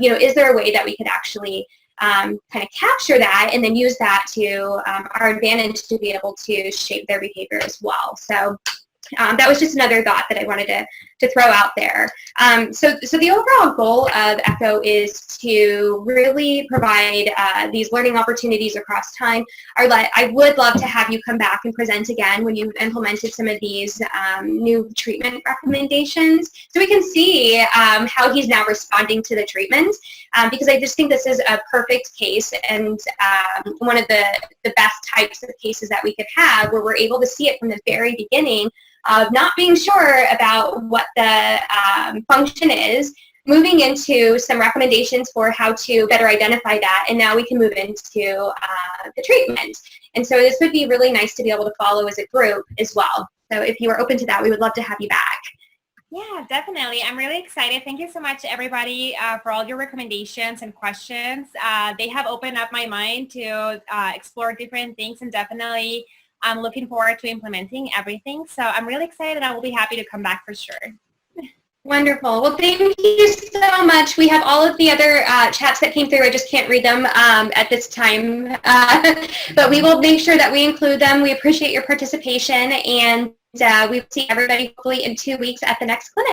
is there a way that we could actually kind of capture that and then use that to our advantage to be able to shape their behavior as well? So that was just another thought that I wanted to throw out there. So the overall goal of ECHO is to really provide these learning opportunities across time. I would love to have you come back and present again when you've implemented some of these new treatment recommendations, so we can see how he's now responding to the treatment, because I just think this is a perfect case and one of the best types of cases that we could have, where we're able to see it from the very beginning of not being sure about what the function is, moving into some recommendations for how to better identify that, and now we can move into the treatment. And so this would be really nice to be able to follow as a group as well. So if you are open to that, we would love to have you back. Yeah, definitely. I'm really excited. Thank you so much, everybody, for all your recommendations and questions. They have opened up my mind to explore different things, and definitely I'm looking forward to implementing everything. So I'm really excited. I will be happy to come back for sure. Wonderful. Well, thank you so much. We have all of the other chats that came through. I just can't read them at this time, but we will make sure that we include them. We appreciate your participation, and we will see everybody hopefully in 2 weeks at the next clinic.